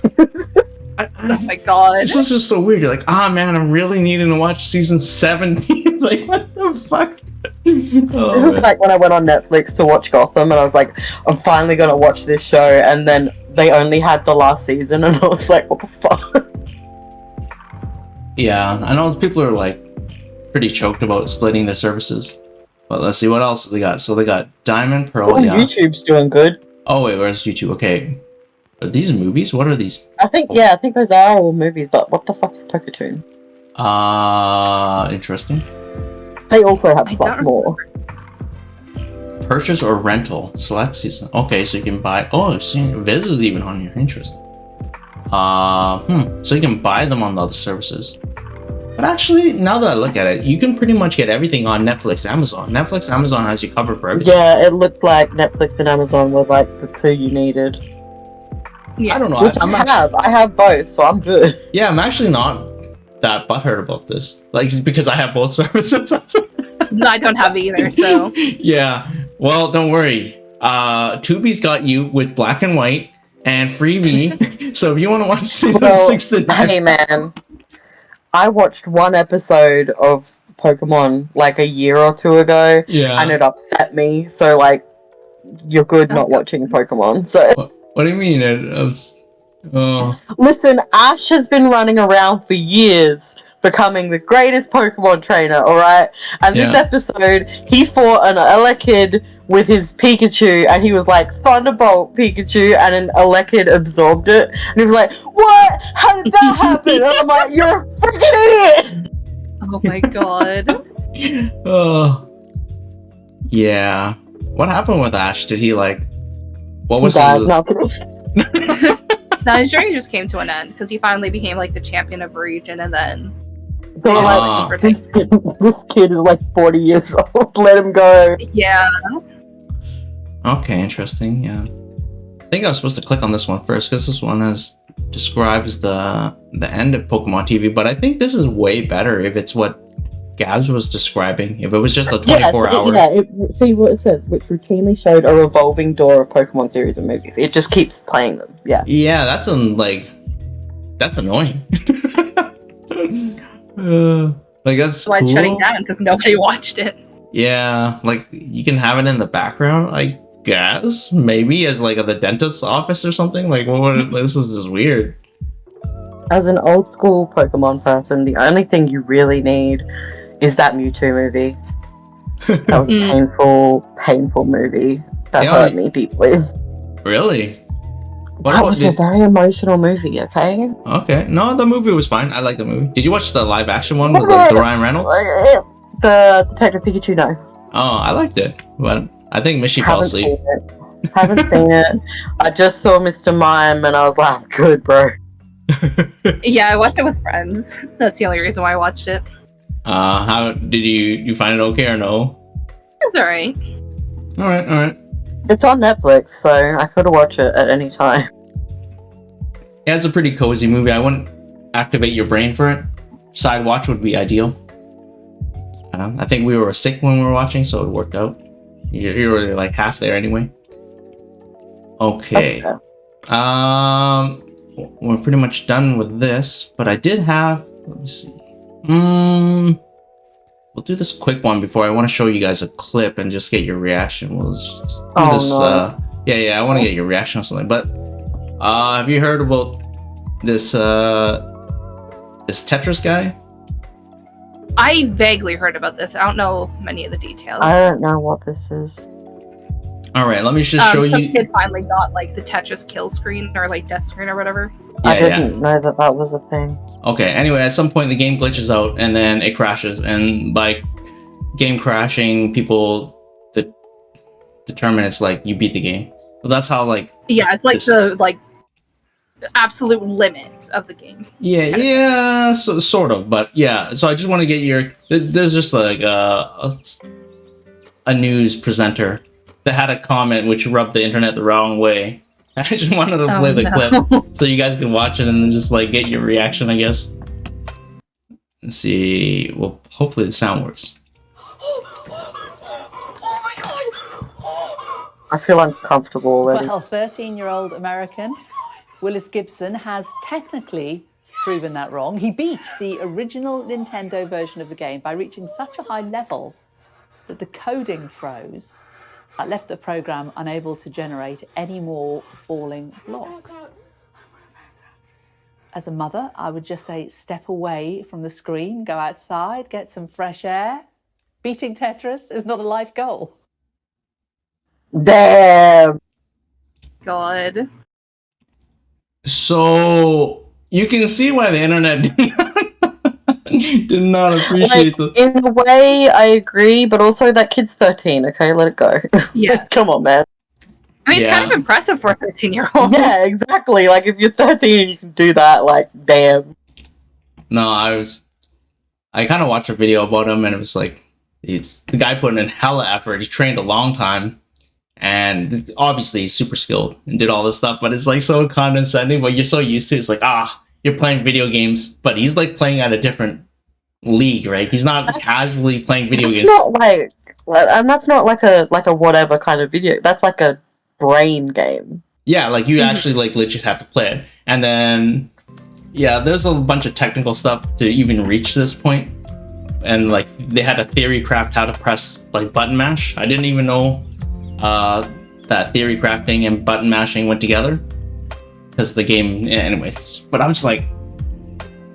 Oh my god.
This is just so weird. You're like, man, I'm really needing to watch season 17. Like, what the fuck? Oh,
This is
man.
like when I went on Netflix to watch Gotham, and I was like, I'm finally gonna watch this show, and then they only had the last season, and I was like, what the fuck?
Yeah, I know people are like pretty choked about splitting their services. But let's see what else they got. So they got Diamond Pearl.
Oh,
Yeah.
YouTube's doing good.
Oh wait, where's YouTube? Okay. Are these movies? What are these?
I think those are all movies, but what the fuck is Poketoon?
Interesting.
They also have
I
plus
don't
more.
Purchase or rental. Select season. Okay, so you can buy. Oh, see, Viz is even on here. Interesting. So you can buy them on the other services. But actually, now that I look at it, you can pretty much get everything on Netflix, Amazon. Netflix, Amazon has you covered for everything.
Yeah, it looked like Netflix and Amazon were like the two you needed.
Yeah.
I don't know.
Which I have both, so I'm good.
Yeah, I'm actually not that butthurt about this. Like, because I have both services.
I don't have either, so.
Yeah. Well, don't worry. Tubi's got you with black and white and freebie. So if you want to watch season 6 to 9.
Hey man, I watched one episode of Pokemon like a year or two ago,
Yeah.
and it upset me. So like, you're good not watching Pokemon. So
What do you mean?
listen, Ash has been running around for years, becoming the greatest Pokemon trainer. All right, and this
Yeah.
episode, he fought an Elekid with his Pikachu, and he was like, Thunderbolt Pikachu, and an Elekid absorbed it, and he was like, what? How did that happen? And I'm like, you're a freaking idiot!
Oh my god.
Yeah. What happened with Ash? Did he like? What was
Bad,
his?
no, I'm kidding.
No, his journey just came to an end because he finally became like the champion of a region, and then
They were
Ah.
like, this kid is like 40 years old, let him go.
yeah.
Okay, interesting. Yeah. I think I was supposed to click on this one first because this one describes the end of Pokemon TV. But I think this is way better if it's what Gabz was describing. If it was just a 24-hour.
See what it says, which routinely showed a revolving door of Pokemon series and movies. It just keeps playing them. Yeah.
Yeah, that's annoying. Like that's
So it's
cool.
shutting down because nobody watched it.
Yeah, like you can have it in the background, I guess. Maybe as like at the dentist's office or something. Like, this is just weird.
As an old school Pokemon person, the only thing you really need is that Mewtwo movie. That was a painful movie. That
Yeah,
hurt me deeply.
Really? What
That
about
was a very emotional movie, okay?
Okay, no, the movie was fine. I like the movie. Did you watch the live action one with the Ryan Reynolds?
The Detective Pikachu, no.
Oh, I liked it, but I think Mishy fell
Haven't
asleep.
seen it. Haven't seen it. I just saw Mr. Mime and I was like, good, bro.
Yeah, I watched it with friends. That's the only reason why I watched it.
How did you find it? Okay or no?
It's alright.
All right.
It's on Netflix, so I could watch it at any time.
it's a pretty cozy movie. I wouldn't activate your brain for it. Side watch would be ideal. I think we were sick when we were watching, so it worked out. You're already like half there anyway. Okay. We're pretty much done with this, but I did have. Let me see. We'll do this quick one before I want to show you guys a clip and just get your reaction. We'll just do this.
No.
Yeah, I want to get your reaction on something. But have you heard about this this Tetris guy?
I vaguely heard about this. I don't know many of the details.
I don't know what this is.
All right, let me just show
some
you.
kid finally got like the Tetris kill screen or like death screen or whatever.
Yeah,
I didn't know that was a thing.
Okay, anyway, at some point the game glitches out and then it crashes. And by game crashing, people determine it's like you beat the game. So that's how like...
Yeah, it's like the like absolute limit of the game.
Yeah, so, sort of. But yeah, so I just want to get your... There's just like a news presenter that had a comment which rubbed the internet the wrong way. I just wanted to play the clip so you guys can watch it and then just like get your reaction, I guess. Let's see. Well, hopefully the sound works.
I feel uncomfortable already.
Well, 13-year-old American Willis Gibson has technically proven that wrong. He beat the original Nintendo version of the game by reaching such a high level that the coding froze. That left the program unable to generate any more falling blocks. As a mother, I would just say step away from the screen, go outside, get some fresh air. Beating Tetris is not a life goal.
Damn!
God.
So you can see why the internet did not appreciate
Like, in a way, I agree, but also that kid's 13, okay? Let it go.
Yeah.
Come on, man.
I mean, it's kind of impressive for a 13-year-old.
Yeah, exactly. Like, if you're 13 and you can do that, like, damn.
No, I kind of watched a video about him and it was like, it's the guy put in hella effort. He trained a long time and obviously he's super skilled and did all this stuff, but it's like so condescending, but you're so used to it. It's like, you're playing video games, but he's like playing at a different league, right? He's not casually playing video games.
It's not like, and that's not like a whatever kind of video. That's like a brain game.
Yeah, like you actually like legit have to play it. And then, yeah, there's a bunch of technical stuff to even reach this point. And like they had a theory craft how to press like button mash. I didn't even know that theory crafting and button mashing went together. Because the game, anyways. But I'm just like,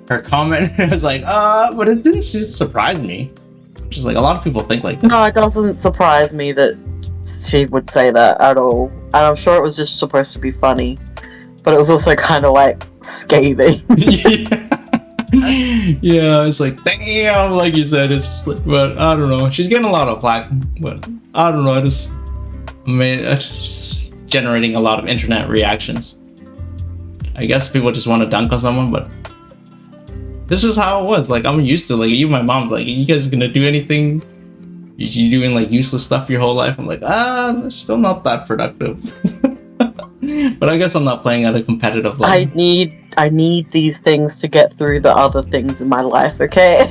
her comment was like, but it didn't surprise me. Just like a lot of people think like this.
No, it doesn't surprise me that she would say that at all. And I'm sure it was just supposed to be funny. But it was also kind of like scathing.
Yeah, it's like, damn, like you said, it's just like, but I don't know. She's getting a lot of flack, but I don't know. It's just generating a lot of internet reactions. I guess people just want to dunk on someone, but this is how it was. Like, I'm used to, like, even my mom's like, you guys gonna do anything? You doing, like, useless stuff your whole life? I'm like, it's still not that productive. But I guess I'm not playing at a competitive level.
I need these things to get through the other things in my life, okay?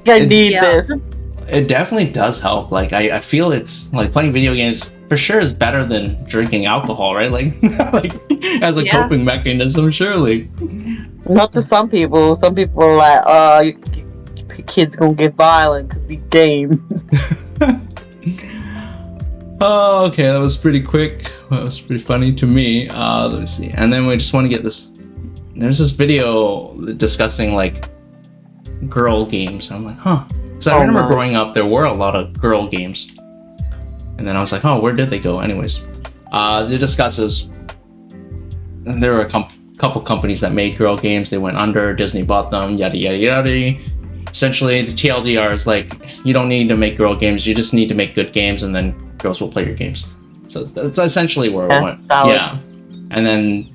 I need this.
It definitely does help. Like, I feel it's, like, playing video games for sure is better than drinking alcohol, right? Like, like as a coping mechanism, surely.
Not to some people. Some people are like, oh, your kid's gonna get violent because these games.
Oh, okay, that was pretty quick. That was pretty funny to me. Let me see. And then we just want to get this. There's this video discussing like girl games. I'm like, because I remember growing up, there were a lot of girl games. And then I was like, where did they go? Anyways, it discusses. There were a couple companies that made girl games. They went under. Disney bought them. Yada yada yada. Essentially, the TLDR is like, you don't need to make girl games. You just need to make good games, and then girls will play your games. So that's essentially where it went. Yeah. And then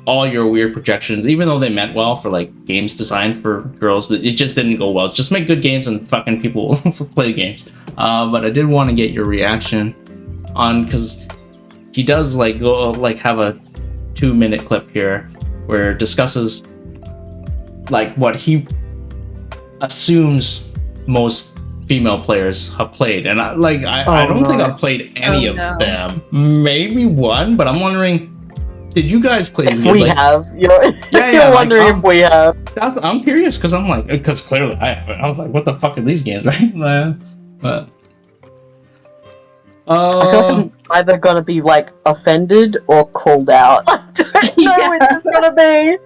all your weird projections, even though they meant well for like games designed for girls, it just didn't go well. Just make good games and fucking people will play the games. But I did want to get your reaction on, because he does like go like have a 2-minute clip here where it discusses like what he assumes most female players have played, and I don't think I've played any of them. Maybe one, but I'm wondering, did you guys play?
If we have, you're wondering if we have.
I'm curious because I'm like, because clearly I was like, what the fuck are these games, right? But
I feel like I'm either gonna be like offended or called out. I don't know what it's gonna be.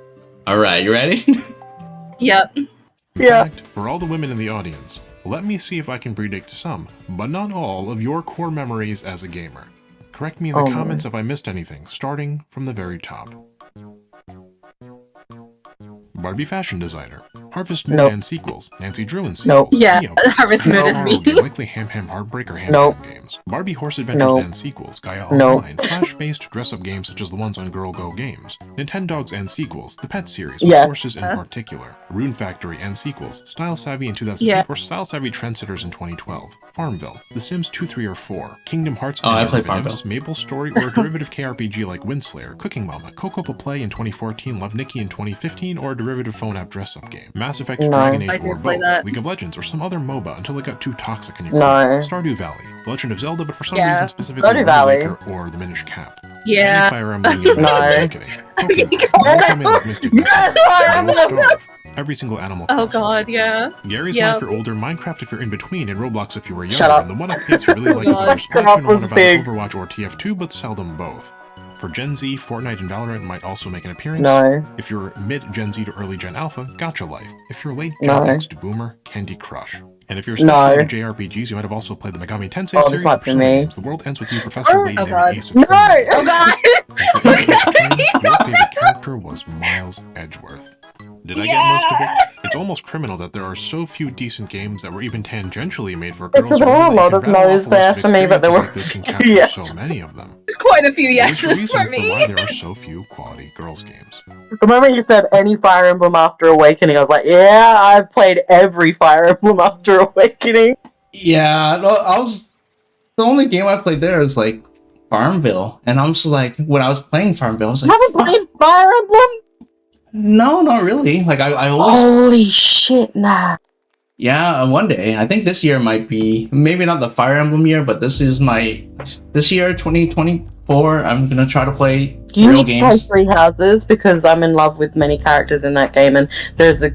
All right, you ready?
Yep.
In fact, for all the women in the audience, let me see if I can predict some, but not all, of your core memories as a gamer. Correct me in the comments if I missed anything, starting from the very top. Barbie fashion designer. Harvest Moon and sequels. Nancy Drew and sequels.
Yeah, Harvest Moon is me.
Likely Ham Ham Heartbreak or Ham Ham games. Barbie Horse Adventures and sequels. Gaia Online. Flash-based dress-up games such as the ones on GirlGames. Nintendogs and sequels. The Pet series, with horses in particular. Rune Factory and sequels. Style Savvy in 2008 or Style Savvy Trendsetters in 2012. Farmville. The Sims 2, 3, or 4. Kingdom Hearts and
I played Farmville.
Maple Story or a derivative KRPG like Windslayer. Cooking Mama. Coco Play in 2014. Love Nikki in 2015 or a derivative phone app dress-up game. Mass Effect, Dragon Age, or both. League of Legends or some other MOBA until it got too toxic in your Stardew Valley. The Legend of Zelda, but for some reason specifically
Stardew Valley
or the Minish Cap.
Yeah.
Fire Emblem Awakening. Every single Animal Crossing.
Oh god, yeah.
Gary's One if you're older, Minecraft if you're in between, and Roblox if you were younger. And the one FPS you really like is either Splatoon or one about Overwatch or TF2, but seldom both. For Gen Z, Fortnite and Valorant might also make an appearance. If you're mid-Gen Z to early-Gen Alpha, Gacha Life. If you're late-Gen X to Boomer, Candy Crush. And if you're still into JRPGs, you might have also played the Megami Tensei series.
Might be me.
Games. The World Ends With You, Professor Layton, and Ace
No!
Oh god!
Your favorite character was Miles Edgeworth. Did I get most of it? It's almost criminal that there are so few decent games that were even tangentially made for girls.
There were a lot of no's there for me, but there were
so many of them.
Quite a few yeses for me.
Why there are so few quality girls games.
The moment you said any Fire Emblem After Awakening, I was like, yeah, I've played every Fire Emblem After Awakening.
Yeah, the only game I played there is like Farmville, and I'm just like, when I was playing Farmville, I was like,
you haven't played Fire Emblem?
No, not really. Like I always.
Holy shit, nah.
Yeah, one day. I think this year might be maybe not the Fire Emblem year, but this year 2024. I'm gonna try to play real games.
You need to play Three Houses because I'm in love with many characters in that game, and there's a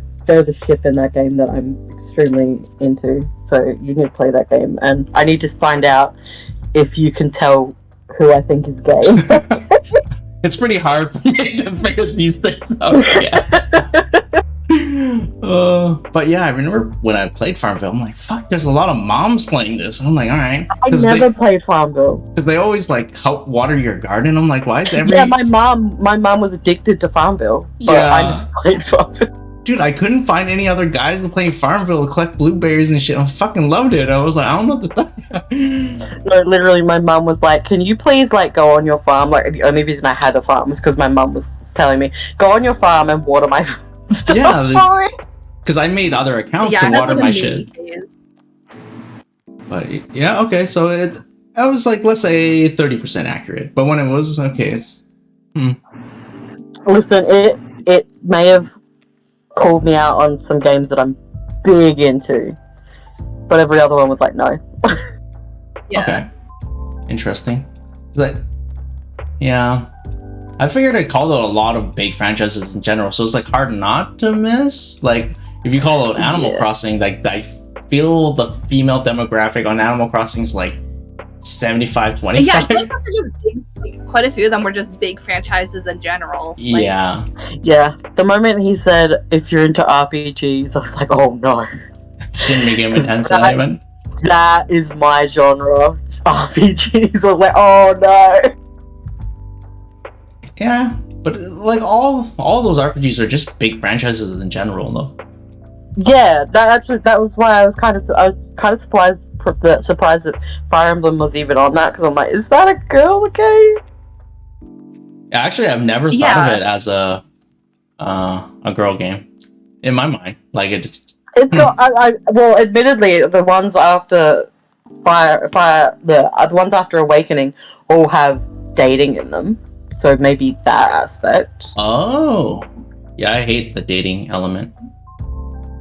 ship in that game that I'm extremely into. So you need to play that game, and I need to find out if you can tell who I think is gay.
It's pretty hard for me to figure these things out. But yeah, I remember when I played Farmville, I'm like, fuck, there's a lot of moms playing this. And I'm like, all right.
I never played Farmville.
Because they always like help water your garden. I'm like, why is every...
Yeah, my mom was addicted to Farmville. But I never played Farmville.
Dude, I couldn't find any other guys to play Farmville to collect blueberries and shit. I fucking loved it. I was like, I don't know what to think.
No, literally, my mum was like, can you please, like, go on your farm? Like, the only reason I had a farm was because my mum was telling me, go on your farm and water my stuff.
Yeah, because I made other accounts to water my shit. But, yeah, okay, so I was like, let's say 30% accurate. But when it was, okay, it's...
Listen, it may have called me out on some games that I'm big into, but every other one was like, no.
Okay. Interesting. Yeah. I figured I called out a lot of big franchises in general, so it's like hard not to miss. Like, if you call out Animal Crossing, like, I feel the female demographic on Animal Crossing is like 75-25.
Yeah, I feel like those are just big, like, quite a few of them were just big franchises in general. Like,
yeah. The moment he said, if you're into RPGs, I was like, oh no.
Didn't make him intense even.
That is my genre, RPGs. I was like, oh no.
Yeah, but like all those RPGs are just big franchises in general, though.
Yeah, that was why I was kind of surprised that Fire Emblem was even on that, because I'm like, is that a girl game?
Actually, I've never thought of it as a girl game in my mind. Like
it's not. Well, admittedly, the ones after the ones after Awakening all have dating in them, So maybe that aspect.
Oh, yeah, I hate the dating element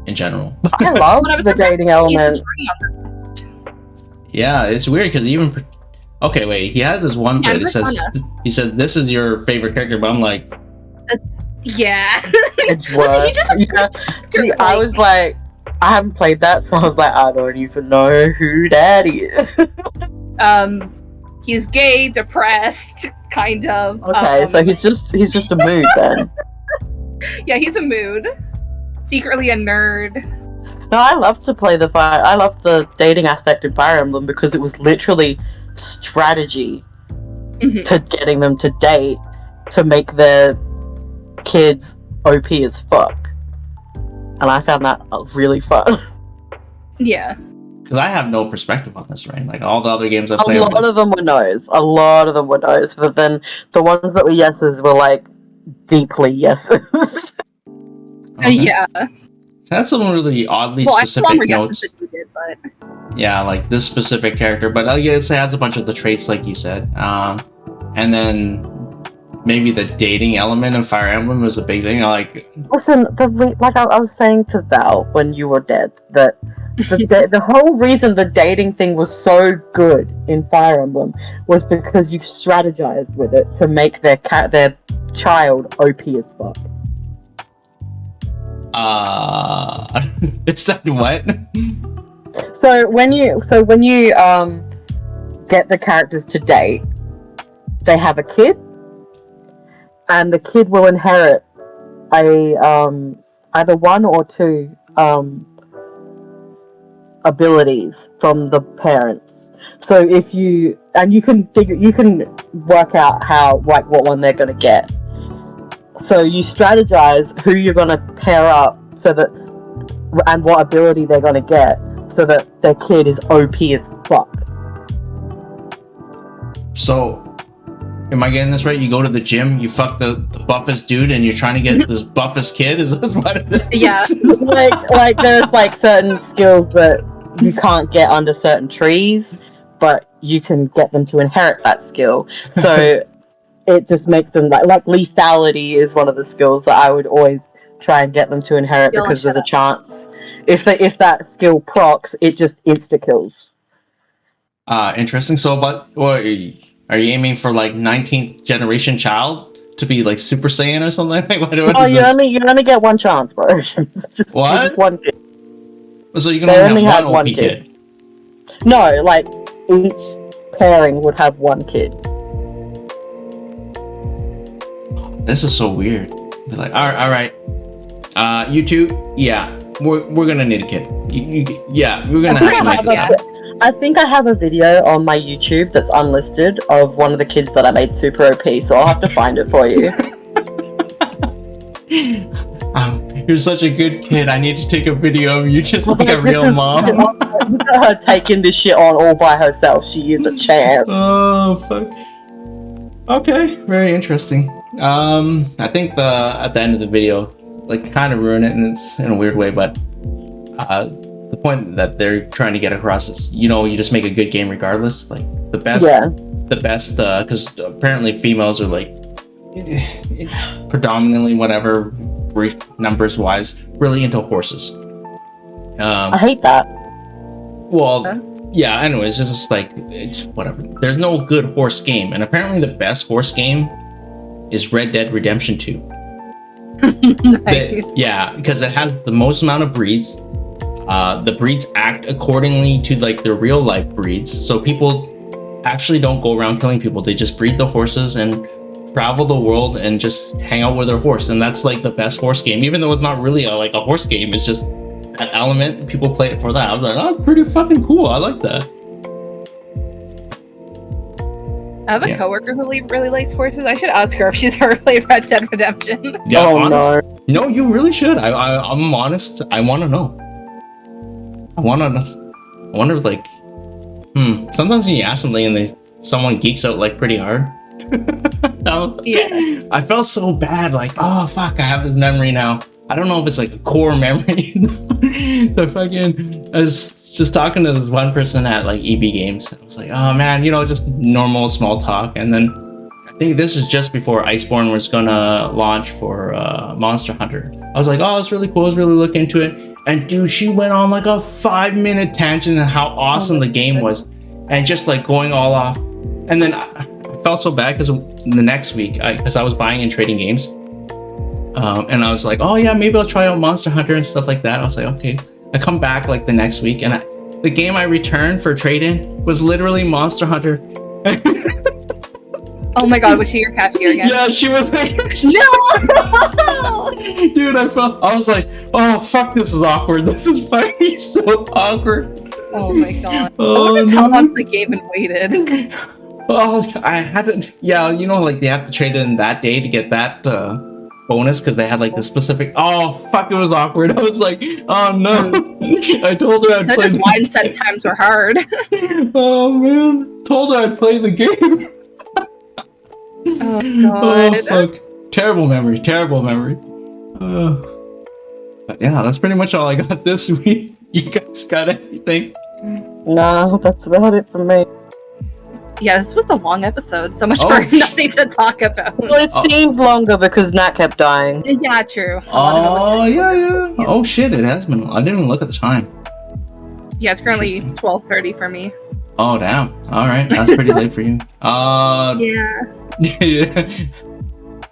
in general.
I love the dating element.
Yeah, it's weird because even okay, wait, he had this one thread. He said this is your favorite character, but I'm like,
yeah.
Edgeworth. Yeah. See, I was like, I haven't played that, so I was like, I don't even know who that is.
He's gay, depressed, kind of.
Okay, so he's just a mood then.
Yeah, he's a mood. Secretly a nerd.
No, I love to play I love the dating aspect in Fire Emblem because it was literally strategy to getting them to date to make their kids OP as fuck. And I found that really fun.
Yeah.
Because I have no perspective on this, right? Like all the other games I played.
A lot of them were no's. But then the ones that were yeses were like deeply yeses.
Okay.
Yeah.
That's some really oddly specific notes.
That you did, but...
Yeah, like this specific character, but I guess it has a bunch of the traits, like you said. And then maybe the dating element of Fire Emblem was a big thing.
Listen, like I was saying to Val when you were dead, that the whole reason the dating thing was so good in Fire Emblem was because you strategized with it to make their child OP as fuck.
Is that what?
So when you get the characters to date, they have a kid, and the kid will inherit a either one or two abilities from the parents. So if you can work out what one they're gonna get. So you strategize who you're gonna pair up and what ability they're gonna get so that their kid is OP as fuck.
So, am I getting this right? You go to the gym, you fuck the buffest dude, and you're trying to get this buffest kid? Is this what it is?
Yeah.
like there's like certain skills that you can't get under certain trees, but you can get them to inherit that skill. So it just makes them like lethality is one of the skills that I would always try and get them to inherit because there's a chance if that skill procs, it just insta kills.
Interesting. So, but are you aiming for like 19th generation child to be like Super Saiyan or something? Like,
you only get one chance, bro. just one kid.
So you can only have one OP kid.
No, like each pairing would have one kid.
This is so weird. They're like, all right. You two, yeah, we're gonna need a kid. Yeah, we're gonna have to make this happen.
I think I have a video on my YouTube that's unlisted of one of the kids that I made super OP, so I'll have to find it for you.
You're such a good kid. I need to take a video of you just like a real mom.
Look at her taking this shit on all by herself. She is a champ.
Oh, fuck. Okay, very interesting. I think at the end of the video, like, kind of ruin it, and it's in a weird way, but the point that they're trying to get across is, you just make a good game regardless. Like, the best, because apparently females are, like, predominantly, whatever, numbers wise, really into horses.
I hate that.
Well, yeah, anyways, it's just like, it's whatever. There's no good horse game, and apparently the best horse game is Red Dead Redemption 2.
Nice.
Yeah, because it has the most amount of breeds. The breeds act accordingly to like their real life breeds, so people actually don't go around killing people. They just breed the horses and travel the world and just hang out with their horse, and that's like the best horse game, even though it's not really a horse game. It's just that element. People play it for that. I was like, oh, pretty fucking cool. I like that.
I have a coworker who really likes horses. I should ask her if she's ever played Red Dead Redemption.
Yeah, no, you really should. I'm honest. I want to know. I wonder if, like, sometimes when you ask something and someone geeks out like pretty hard.
Yeah.
I felt so bad, like, oh fuck, I have this memory now. I don't know if it's like a core memory. I was just talking to this one person at like EB Games. I was like, oh man, just normal small talk. And then I think this is just before Iceborne was gonna launch for Monster Hunter. I was like, oh, it's really cool. I was really looking into it. And dude, she went on like a 5-minute tangent on how awesome the game was, and just like going all off. And then I felt so bad because the next week, because I was buying and trading games, and I was like, oh yeah, maybe I'll try out Monster Hunter and stuff like that. I was like, okay. I come back like the next week, and the game I returned for trade-in was literally Monster Hunter.
Oh my god, was she your cashier again?
Yeah, she was like,
no!
Dude, I was like, oh fuck, this is awkward. This is fucking so awkward.
Oh my god.
Oh,
I just held on to the game and waited.
Oh, I had to, yeah, you know, like they have to trade in that day to get that bonus because they had like the specific. Oh fuck, it was awkward. I was like, oh no. I told her I'd play.
The mindset times were hard.
Oh man, told her I'd play the game.
Oh god.
Oh fuck, terrible memory. But yeah, that's pretty much all I got this week. You guys got anything?
Nah, that's about it for me.
Yeah, this was a long episode. So much for nothing to talk about.
Well, it seemed longer because Nat kept dying.
Yeah, true.
Oh, yeah. Oh shit, it has been. I didn't even look at the time.
Yeah, it's currently 12:30 for me.
Oh damn. All right, that's pretty late for you.
Yeah.
Yeah.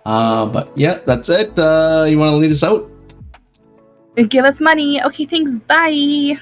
But yeah, that's it. You want to lead us out?
Give us money. Okay, thanks. Bye.